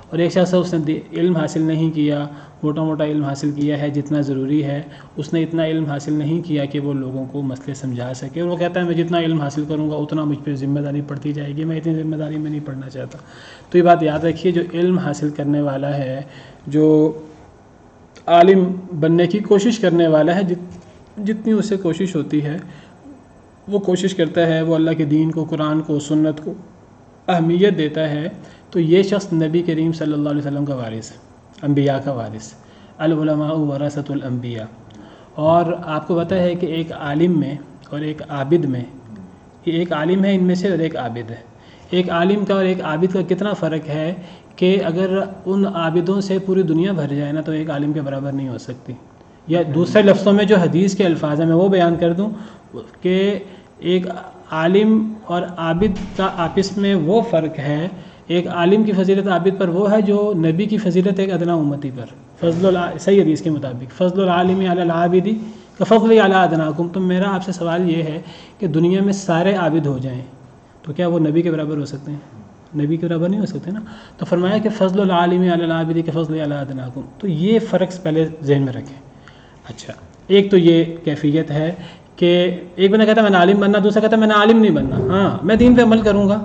اور ایک شخص ہے اس نے علم حاصل نہیں کیا، موٹا موٹا علم حاصل کیا ہے جتنا ضروری ہے، اس نے اتنا علم حاصل نہیں کیا کہ وہ لوگوں کو مسئلے سمجھا سکے. اور وہ کہتا ہے میں جتنا علم حاصل کروں گا اتنا مجھ پہ ذمہ داری پڑتی جائے گی، میں اتنی ذمہ داری میں نہیں پڑھنا چاہتا. تو یہ بات یاد رکھیے، جو علم حاصل کرنے والا ہے، جو عالم بننے کی کوشش کرنے والا ہے، جتنی اس سے کوشش ہوتی ہے وہ کوشش کرتا ہے، وہ اللہ کے دین کو، قرآن کو، سنت کو اہمیت دیتا ہے. تو یہ شخص نبی کریم صلی اللہ علیہ وسلم کا وارث ہے، انبیاء کا وارث. العلماء ورثۃ الانبیاء. اور آپ کو پتہ ہے کہ ایک عالم میں اور ایک عابد میں، یہ ایک عالم ہے ان میں سے اور ایک عابد ہے. ایک عالم کا اور ایک عابد کا کتنا فرق ہے کہ اگر ان عابدوں سے پوری دنیا بھر جائے نا تو ایک عالم کے برابر نہیں ہو سکتی. یا دوسرے لفظوں میں جو حدیث کے الفاظ ہیں میں وہ بیان کر دوں کہ ایک عالم اور عابد کا آپس میں وہ فرق ہے. ایک عالم کی فضیلت عابد پر وہ ہے جو نبی کی فضیلت ایک ادنا امتی پر. صحیح حدیث کے مطابق فضل العالم علی العابد کفضل علی ادناکم. تو میرا آپ سے سوال یہ ہے کہ دنیا میں سارے عابد ہو جائیں تو کیا وہ نبی کے برابر ہو سکتے ہیں؟ نبی کے برابر نہیں ہو سکتے نا. تو فرمایا کہ فضل العالم علی العابد کفضل علی ادناکم. تو یہ فرق پہلے ذہن میں رکھیں. اچھا، ایک تو یہ کیفیت ہے کہ ایک بندہ کہتا ہے میں نے عالم بننا، دوسرا کہتا ہے میں نے عالم نہیں بننا. ہاں میں دین پہ عمل کروں گا،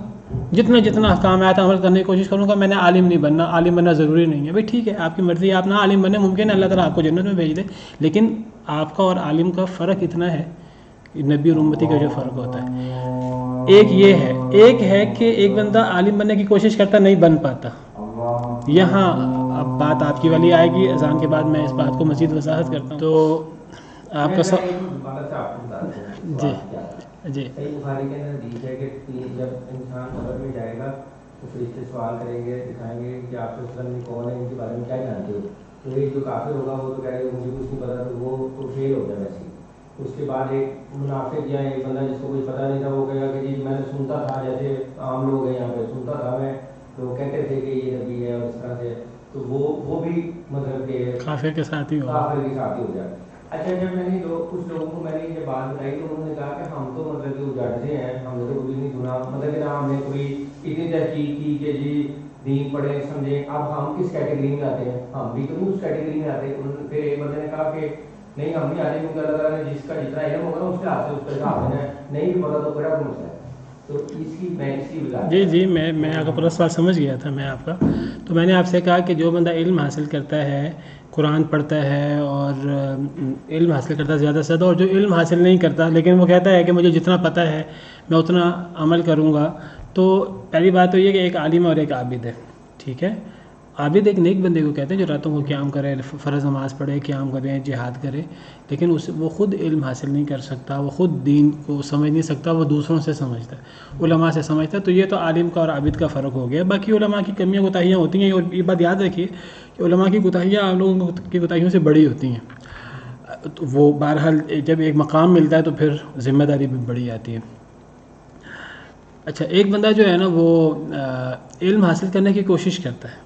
جتنا احکام آیا تھا عمل کرنے کی کوشش کروں گا، میں نے عالم نہیں بننا. عالم بننا ضروری نہیں ہے. بھائی ٹھیک ہے، آپ کی مرضی ہے، آپ نہ عالم بننے، ممکن ہے اللہ تعالیٰ آپ کو جنت میں بھیج دے، لیکن آپ کا اور عالم کا فرق اتنا ہے، نبی اور امتی کا جو فرق ہوتا ہے. ایک یہ ہے، ایک ہے کہ ایک بندہ عالم بننے کی کوشش کرتا نہیں بن پاتا. یہاں اب بات آپ کی والی آئے گی، اذان کے بعد میں اس بات کو مزید وضاحت کرتا ہوں. تو آپ کا جی صحیح بخاری کے اندر حدیث ہے کہ جب انسان قبر میں جائے گا تو فرشتے سوال کریں گے، دکھائیں گے کہ آپ کے وسلم میں کون ہے، ان کے بارے میں کیا جانتے ہو. تو ایک جو کافر ہوگا وہ تو کہہ رہے گا مجھے کچھ نہیں پتا، تو وہ تو فیل ہو جائے ویسے. اس کے بعد ایک منافق یا ایک بندہ جس کو کچھ پتہ نہیں تھا وہ کہے گا کہ جی میں نے سنتا تھا, جیسے عام لوگ ہیں یہاں پہ, سنتا تھا میں, لوگ کہتے تھے کہ یہ نبی ہے اور اس طرح سے, تو وہ بھی مطلب کہ کافر کے ساتھ ہی ہو جائے. اچھا جب میں نے کچھ لوگوں کو میں نے یہ بات بتائی تو انہوں نے کہا کہ ہم تو مطلب کہ اجاڑتے ہیں, ہم نے تو کبھی نہیں سنا, مطلب کہ نہ ہم نے کوئی اتنی تحقیق کی کہ جی دین پڑھیں سمجھیں. اب ہم کس کیٹیگری میں آتے ہیں؟ ہم بھی تو نہیں اس کیٹیگری میں آتے. پھر ایک بندے نے کہا کہ نہیں ہم نہیں آتے کیونکہ اللہ تعالیٰ نے جس کا جتنا علم ہوگا اس کے ہاتھ سے اس کا حساب دینا ہے, نہیں بھی پتا تو بڑا مسئلہ ہے. تو اس کی میں اس کی وجہ جی میں آپ کا پورا سوال سمجھ گیا تھا میں آپ کا. تو میں نے آپ سے کہا کہ جو بندہ علم حاصل کرتا ہے, قرآن پڑھتا ہے اور علم حاصل کرتا ہے زیادہ سے زیادہ, اور جو علم حاصل نہیں کرتا لیکن وہ کہتا ہے کہ مجھے جتنا پتہ ہے میں اتنا عمل کروں گا, تو پہلی بات تو یہ کہ ایک عالم اور ایک عابد ہے. ٹھیک ہے, عابد ایک نیک بندے کو کہتے ہیں جو راتوں کو قیام کرے, فرض نماز پڑھے, قیام کرے, جہاد کرے, لیکن وہ خود علم حاصل نہیں کر سکتا, وہ خود دین کو سمجھ نہیں سکتا, وہ دوسروں سے سمجھتا ہے, علماء سے سمجھتا ہے. تو یہ تو عالم کا اور عابد کا فرق ہو گیا. باقی علماء کی کمیاں کوتاہیاں ہوتی ہیں, اور یہ بات یاد رکھیے کہ علماء کی کوتاہیاں آپ لوگوں کی کوتاہیوں سے بڑی ہوتی ہیں. تو وہ بہرحال جب ایک مقام ملتا ہے تو پھر ذمہ داری بھی بڑی آتی ہے. اچھا, ایک بندہ جو ہے نا وہ علم حاصل کرنے کی کوشش کرتا ہے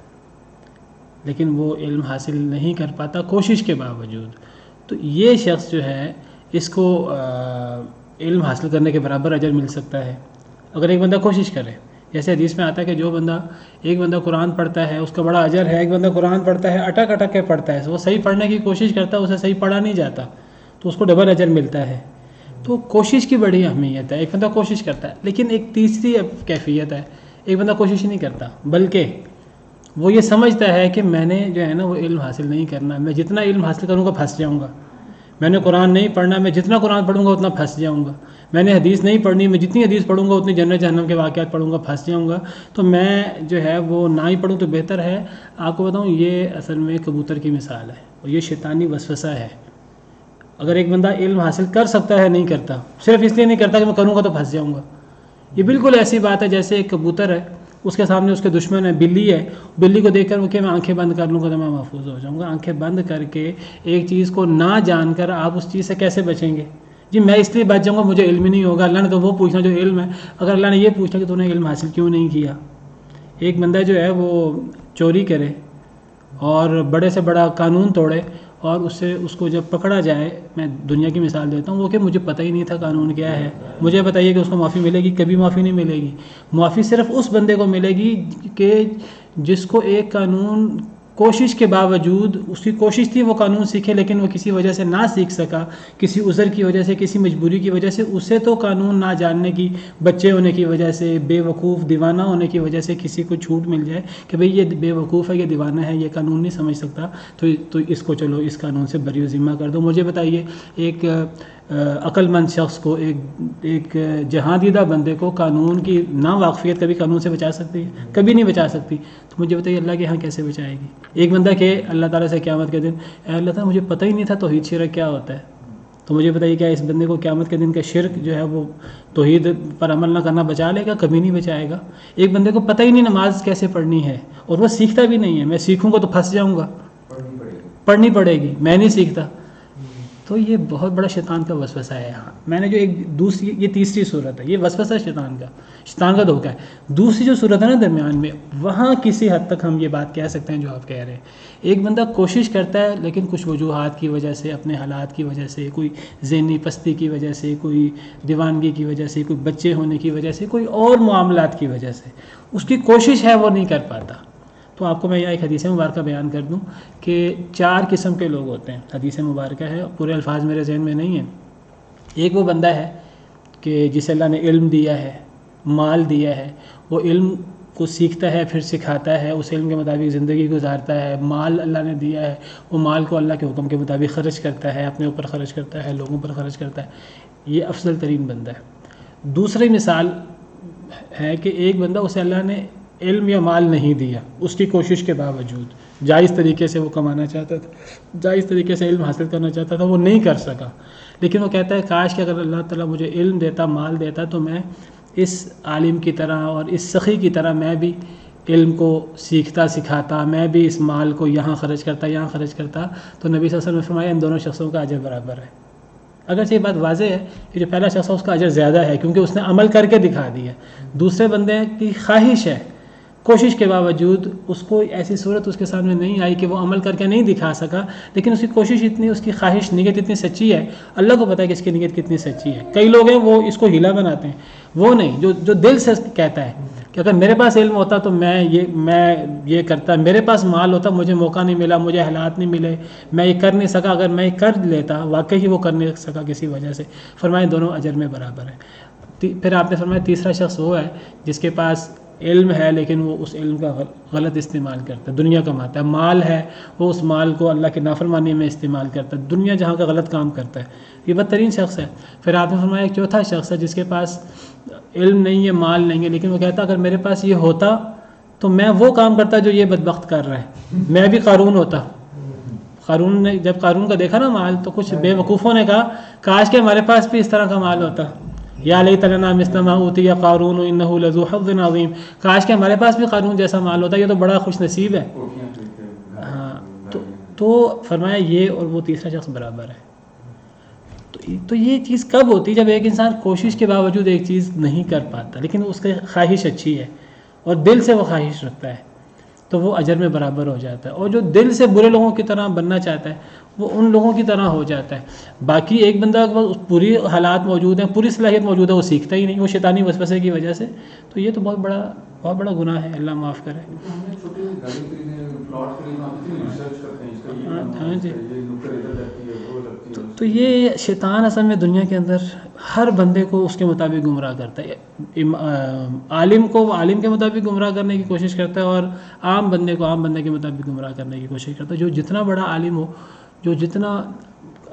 لیکن وہ علم حاصل نہیں کر پاتا کوشش کے باوجود, تو یہ شخص جو ہے اس کو علم حاصل کرنے کے برابر اجر مل سکتا ہے اگر ایک بندہ کوشش کرے. جیسے حدیث میں آتا ہے کہ جو بندہ ایک بندہ قرآن پڑھتا ہے اس کا بڑا اجر ہے, ایک بندہ قرآن پڑھتا ہے اٹک اٹک کے پڑھتا ہے, وہ صحیح پڑھنے کی کوشش کرتا ہے, اسے صحیح پڑھا نہیں جاتا تو اس کو ڈبل اجر ملتا ہے. تو کوشش کی بڑی اہمیت ہے. ایک بندہ کوشش کرتا ہے, لیکن ایک تیسری کیفیت ہے, ایک بندہ کوشش نہیں کرتا بلکہ وہ یہ سمجھتا ہے کہ میں نے جو ہے نا وہ علم حاصل نہیں کرنا, میں جتنا علم حاصل کروں گا پھنس جاؤں گا, میں نے قرآن نہیں پڑھنا, میں جتنا قرآن پڑھوں گا اتنا پھنس جاؤں گا, میں نے حدیث نہیں پڑھنی, میں جتنی حدیث پڑھوں گا اتنی جنت جہنم کے واقعات پڑھوں گا, پھنس جاؤں گا, تو میں جو ہے وہ نہ ہی پڑھوں تو بہتر ہے. آپ کو بتاؤں یہ اصل میں کبوتر کی مثال ہے اور یہ شیطانی وسوسہ ہے. اگر ایک بندہ علم حاصل کر سکتا ہے نہیں کرتا, صرف اس لیے نہیں کرتا کہ میں کروں گا تو پھنس جاؤں گا. یہ بالکل ایسی بات ہے جیسے ایک کبوتر ہے, اس کے سامنے اس کے دشمن ہے, بلی ہے, بلی کو دیکھ کر وہ کہ میں آنکھیں بند کر لوں گا تو میں محفوظ ہو جاؤں گا. آنکھیں بند کر کے ایک چیز کو نہ جان کر آپ اس چیز سے کیسے بچیں گے؟ جی میں اس لیے بچ جاؤں گا, مجھے علم ہی نہیں ہوگا. اللہ نے تو وہ پوچھنا جو علم ہے. اگر اللہ نے یہ پوچھنا کہ تو نے علم حاصل کیوں نہیں کیا. ایک بندہ جو ہے وہ چوری کرے اور بڑے سے بڑا قانون توڑے اور اس کو جب پکڑا جائے, میں دنیا کی مثال دیتا ہوں, وہ کہ مجھے پتہ ہی نہیں تھا قانون کیا ہے, مجھے بتائیے کہ اس کو معافی ملے گی؟ کبھی معافی نہیں ملے گی. معافی صرف اس بندے کو ملے گی کہ جس کو ایک قانون کوشش کے باوجود, اس کی کوشش تھی وہ قانون سیکھے لیکن وہ کسی وجہ سے نہ سیکھ سکا, کسی عذر کی وجہ سے, کسی مجبوری کی وجہ سے. اسے تو قانون نہ جاننے کی, بچے ہونے کی وجہ سے, بے وقوف دیوانہ ہونے کی وجہ سے کسی کو چھوٹ مل جائے کہ بھئی یہ بے وقوف ہے, یہ دیوانہ ہے, یہ قانون نہیں سمجھ سکتا, تو اس کو چلو اس قانون سے بری و ذمہ کر دو. مجھے بتائیے ایک عقل مند شخص کو, ایک جہاں دیدہ بندے کو قانون کی نا واقفیت کبھی قانون سے بچا سکتی ہے؟ کبھی نہیں بچا سکتی. تو مجھے بتائیے اللہ کے یہاں کیسے بچائے گی؟ ایک بندہ کہ اللہ تعالیٰ سے قیامت کے دن اے اللہ تعالیٰ مجھے پتہ ہی نہیں تھا توحید شرک کیا ہوتا ہے, تو مجھے بتائیے کیا اس بندے کو قیامت کے دن کا شرک جو ہے وہ توحید پر عمل نہ کرنا بچا لے گا؟ کبھی نہیں بچائے گا. ایک بندے کو پتہ ہی نہیں نماز کیسے پڑھنی ہے اور وہ سیکھتا بھی نہیں ہے, میں سیکھوں گا تو پھنس جاؤں گا, پڑھنی پڑے گی, میں نہیں سیکھتا. تو یہ بہت بڑا شیطان کا وسوسہ ہے. یہاں میں نے جو ایک دوسری, یہ تیسری صورت ہے, یہ وسوسہ شیطان کا دھوکہ ہے. دوسری جو صورت ہے نا درمیان میں, وہاں کسی حد تک ہم یہ بات کہہ سکتے ہیں جو آپ کہہ رہے ہیں. ایک بندہ کوشش کرتا ہے لیکن کچھ وجوہات کی وجہ سے, اپنے حالات کی وجہ سے, کوئی ذہنی پستی کی وجہ سے, کوئی دیوانگی کی وجہ سے, کوئی بچے ہونے کی وجہ سے, کوئی اور معاملات کی وجہ سے اس کی کوشش ہے وہ نہیں کر پاتا. تو آپ کو میں یہاں ایک حدیث مبارکہ بیان کر دوں کہ 4 قسم کے لوگ ہوتے ہیں. حدیث مبارکہ ہے, پورے الفاظ میرے ذہن میں نہیں ہیں. ایک وہ بندہ ہے کہ جسے اللہ نے علم دیا ہے, مال دیا ہے, وہ علم کو سیکھتا ہے, پھر سکھاتا ہے, اس علم کے مطابق زندگی گزارتا ہے. مال اللہ نے دیا ہے, وہ مال کو اللہ کے حکم کے مطابق خرچ کرتا ہے, اپنے اوپر خرچ کرتا ہے, لوگوں پر خرچ کرتا ہے. یہ افضل ترین بندہ ہے. دوسری مثال ہے کہ ایک بندہ, اسے اللہ نے علم یا مال نہیں دیا, اس کی کوشش کے باوجود, جائز طریقے سے وہ کمانا چاہتا تھا, جائز طریقے سے علم حاصل کرنا چاہتا تھا, وہ نہیں کر سکا. لیکن وہ کہتا ہے کاش کہ اگر اللہ تعالیٰ مجھے علم دیتا, مال دیتا, تو میں اس عالم کی طرح اور اس سخی کی طرح میں بھی علم کو سیکھتا سکھاتا، میں بھی اس مال کو یہاں خرچ کرتا یہاں خرچ کرتا، تو نبی صلی اللہ علیہ وسلم نے فرمایا ان دونوں شخصوں کا اجر برابر ہے۔ اگرچہ یہ بات واضح ہے کہ جو پہلا شخص ہے اس کا اجر زیادہ ہے کیونکہ اس نے عمل کر کے دکھا دیا، دوسرے بندے کی خواہش ہے، کوشش کے باوجود اس کو ایسی صورت اس کے سامنے نہیں آئی کہ وہ عمل کر کے نہیں دکھا سکا، لیکن اس کی کوشش اتنی، اس کی خواہش، نیت اتنی سچی ہے، اللہ کو پتہ ہے کہ اس کی نیت کتنی سچی ہے۔ کئی لوگ ہیں وہ اس کو ہیلا بناتے ہیں، وہ نہیں، جو دل سے کہتا ہے کہ اگر میرے پاس علم ہوتا تو میں یہ کرتا، میرے پاس مال ہوتا، مجھے موقع نہیں ملا، مجھے حالات نہیں ملے، میں یہ کر نہیں سکا، اگر میں یہ کر لیتا، واقعی ہی وہ کر نہیں سکا کسی وجہ سے، فرمائے دونوں اجر میں برابر ہیں۔ پھر آپ نے فرمایا تیسرا شخص وہ ہے جس کے پاس علم ہے لیکن وہ اس علم کا غلط استعمال کرتا ہے، دنیا کماتا ہے، مال ہے وہ اس مال کو اللہ کے نافرمانی میں استعمال کرتا ہے، دنیا جہاں کا غلط کام کرتا ہے، یہ بدترین شخص ہے۔ پھر آپ نے فرمایا ایک چوتھا شخص ہے جس کے پاس علم نہیں ہے، مال نہیں ہے، لیکن وہ کہتا اگر میرے پاس یہ ہوتا تو میں وہ کام کرتا جو یہ بدبخت کر رہا ہے، میں بھی قارون ہوتا۔ قارون نے جب قارون کا دیکھا نا مال تو کچھ بے وقوفوں نے کہا کاش کہ ہمارے پاس بھی اس طرح کا مال ہوتا، یا لیت لنا مثل ما اوتی قارون انہ لذو حظ عظیم، کاش کہ ہمارے پاس بھی قارون جیسا مال ہوتا، یہ تو بڑا خوش نصیب ہے۔ ہاں تو فرمایا یہ اور وہ تیسرا شخص برابر ہے۔ تو یہ چیز کب ہوتی ہے؟ جب ایک انسان کوشش کے باوجود ایک چیز نہیں کر پاتا لیکن اس کی خواہش اچھی ہے اور دل سے وہ خواہش رکھتا ہے تو وہ اجر میں برابر ہو جاتا ہے، اور جو دل سے برے لوگوں کی طرح بننا چاہتا ہے وہ ان لوگوں کی طرح ہو جاتا ہے۔ باقی ایک بندہ پوری حالات موجود ہیں، پوری صلاحیت موجود ہے، وہ سیکھتا ہی نہیں، وہ شیطانی وسوسے کی وجہ سے، تو یہ تو بہت بڑا گناہ ہے، اللہ معاف کرے۔ ہاں جی، تو یہ شیطان اصل میں دنیا کے اندر ہر بندے کو اس کے مطابق گمراہ کرتا ہے، عالم کو عالم کے مطابق گمراہ کرنے کی کوشش کرتا ہے اور عام بندے کو عام بندے کے مطابق گمراہ کرنے کی کوشش کرتا ہے۔ جو جتنا بڑا عالم ہو، جو جتنا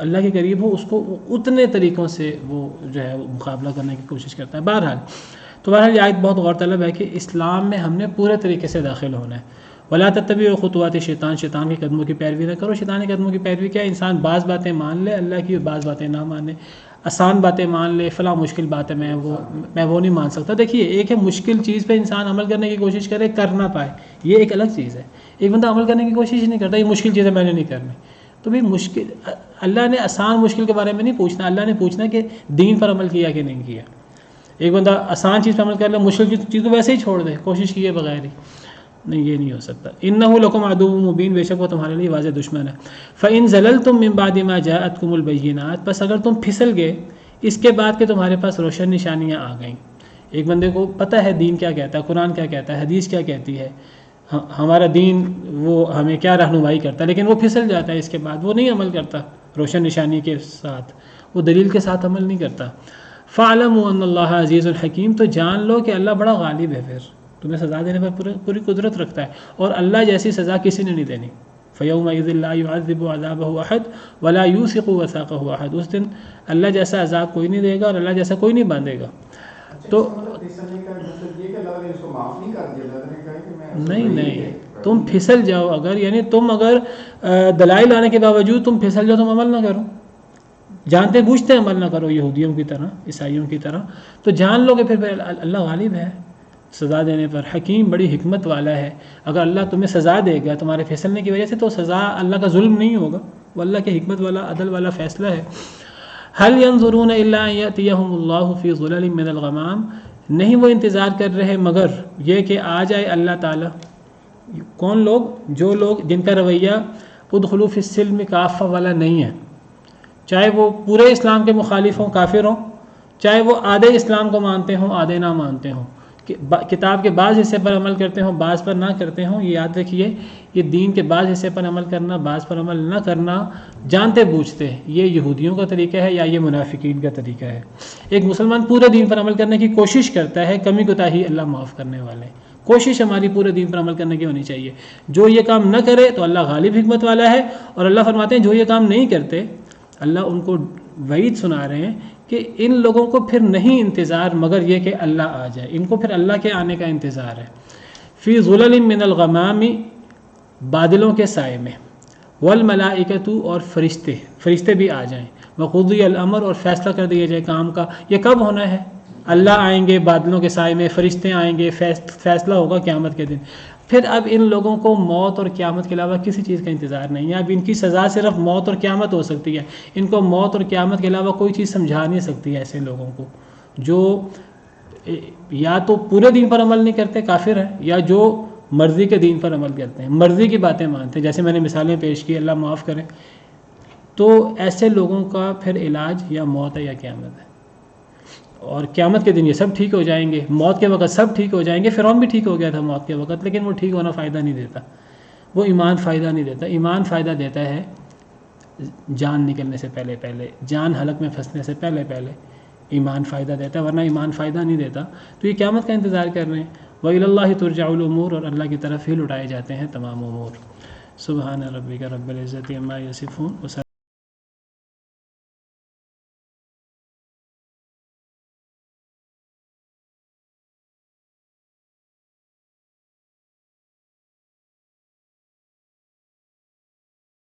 اللہ کے قریب ہو، اس کو اتنے طریقوں سے وہ جو ہے مقابلہ کرنے کی کوشش کرتا ہے۔ بہرحال یہ آیت بہت غور طلب ہے کہ اسلام میں ہم نے پورے طریقے سے داخل ہونا ہے۔ ولا تتبعوا خطوات شیطان، شیطان کے قدموں کی پیروی نہ کرو۔ شیطان کے قدموں کی پیروی کیا ہے؟ انسان بعض باتیں مان لے اللہ کی، بعض باتیں نہ مانے، آسان باتیں مان لے، فلاں مشکل بات ہے میں وہ نہیں مان سکتا۔ دیکھیے ایک ہے مشکل چیز پہ انسان عمل کرنے کی کوشش کرے، کر نہ پائے، یہ ایک الگ چیز ہے۔ ایک بندہ عمل کرنے کی کوشش نہیں کرتا، یہ مشکل چیز ہے میں نے نہیں کرنی، تو بھی مشکل، اللہ نے آسان مشکل کے بارے میں نہیں پوچھنا، اللہ نے پوچھنا کہ دین پر عمل کیا کہ نہیں کیا۔ ایک بندہ آسان چیز پر عمل کر لے، مشکل چیز کو ویسے ہی چھوڑ دے کوشش کیے بغیر ہی، نہیں، یہ نہیں ہو سکتا۔ انہ لکم عدو مبین، بے شک وہ تمہارے لیے واضح دشمن ہے۔ فإن زللتم من بعد ما جاءتکم البینات، پس اگر تم پھسل گئے اس کے بعد کہ تمہارے پاس روشن نشانیاں آ گئیں۔ ایک بندے کو پتہ ہے دین کیا کہتا ہے، قرآن کیا کہتا ہے، حدیث کیا کہتی ہے، ہمارا دین وہ ہمیں کیا رہنمائی کرتا ہے، لیکن وہ پھسل جاتا ہے، اس کے بعد وہ نہیں عمل کرتا روشن نشانی کے ساتھ، وہ دلیل کے ساتھ عمل نہیں کرتا۔ فاعلموا ان اللہ عزیز الحکیم، تو جان لو کہ اللہ بڑا غالب ہے، پھر تمہیں سزا دینے پر پوری قدرت رکھتا ہے، اور اللہ جیسی سزا کسی نے نہیں دینی۔ فَيَوْمَئِذٍ لَا يُعَذِّبُ عَذَابَهُ أَحَدٌ وَلَا يُوثِقُ وَثَاقَهُ أَحَدٌ، اس دن اللہ جیسا عذاب کوئی نہیں دے گا اور اللہ جیسا کوئی نہیں باندھے گا۔ تو نہیں، تم پھسل جاؤ اگر، یعنی تم اگر دلائل آنے کے باوجود تم پھسل جاؤ، تم عمل نہ کرو، جانتے بوجھتے عمل نہ کرو، یہودیوں کی طرح، عیسائیوں کی طرح، تو جان لو کہ پھر اللہ غالب ہے سزا دینے پر، حکیم بڑی حکمت والا ہے۔ اگر اللہ تمہیں سزا دے گا تمہارے پھسلنے کی وجہ سے تو سزا اللہ کا ظلم نہیں ہوگا، وہ اللہ کے حکمت والا عدل والا فیصلہ ہے۔ هل ينظرون الا ان ياتيهم الله في ظلل من الغمام، نہیں وہ انتظار کر رہے مگر یہ کہ آ جائے اللہ تعالیٰ۔ کون لوگ؟ جو لوگ جن کا رویہ ادخلوا فی السلم کافہ والا نہیں ہے، چاہے وہ پورے اسلام کے مخالف ہوں، کافر ہوں، چاہے وہ آدھے اسلام کو مانتے ہوں آدھے نہ مانتے ہوں، کتاب کے بعض حصے پر عمل کرتے ہوں بعض پر نہ کرتے ہوں، یہ یاد رکھیے یہ دین کے بعض حصے پر عمل کرنا بعض پر عمل نہ کرنا جانتے بوجھتے یہ یہودیوں کا طریقہ ہے یا یہ منافقین کا طریقہ ہے۔ ایک مسلمان پورے دین پر عمل کرنے کی کوشش کرتا ہے، کمی کوتاہی اللہ معاف کرنے والے، کوشش ہماری پورے دین پر عمل کرنے کی ہونی چاہیے۔ جو یہ کام نہ کرے تو اللہ غالب حکمت والا ہے، اور اللہ فرماتے ہیں جو یہ کام نہیں کرتے اللہ ان کو وعید سنا رہے ہیں کہ ان لوگوں کو پھر نہیں انتظار مگر یہ کہ اللہ آ جائے، ان کو پھر اللہ کے آنے کا انتظار ہے۔ فی ظلل من الغمام، بادلوں کے سائے میں، والملائکۃ، اور فرشتے بھی آ جائیں، وقضی الامر، اور فیصلہ کر دیا جائے کام کا۔ یہ کب ہونا ہے؟ اللہ آئیں گے بادلوں کے سائے میں، فرشتے آئیں گے، فیصلہ ہوگا قیامت کے دن. پھر اب ان لوگوں کو موت اور قیامت کے علاوہ کسی چیز کا انتظار نہیں ہے. اب ان کی سزا صرف موت اور قیامت ہو سکتی ہے. ان کو موت اور قیامت کے علاوہ کوئی چیز سمجھا نہیں سکتی ایسے لوگوں کو جو یا تو پورے دین پر عمل نہیں کرتے کافر ہیں، یا جو مرضی کے دین پر عمل کرتے ہیں، مرضی کی باتیں مانتے ہیں، جیسے میں نے مثالیں پیش کی، اللہ معاف کرے. تو ایسے لوگوں کا پھر علاج یا موت ہے یا قیامت ہے. اور قیامت کے دن یہ سب ٹھیک ہو جائیں گے، موت کے وقت سب ٹھیک ہو جائیں گے. فرعون بھی ٹھیک ہو گیا تھا موت کے وقت، لیکن وہ ٹھیک ہونا فائدہ نہیں دیتا. وہ ایمان فائدہ نہیں دیتا. ایمان فائدہ دیتا ہے جان نکلنے سے پہلے پہلے، جان حلق میں پھنسنے سے پہلے پہلے ایمان فائدہ دیتا ہے، ورنہ ایمان فائدہ نہیں دیتا. تو یہ قیامت کا انتظار کر رہے ہیں. وَإِلَى اللَّهِ تُرْجَعُ الْأُمُورُ، اور اللہ کی طرف ہی لٹائے جاتے ہیں تمام امور. سبحان ربک رب العزت عما یصفون.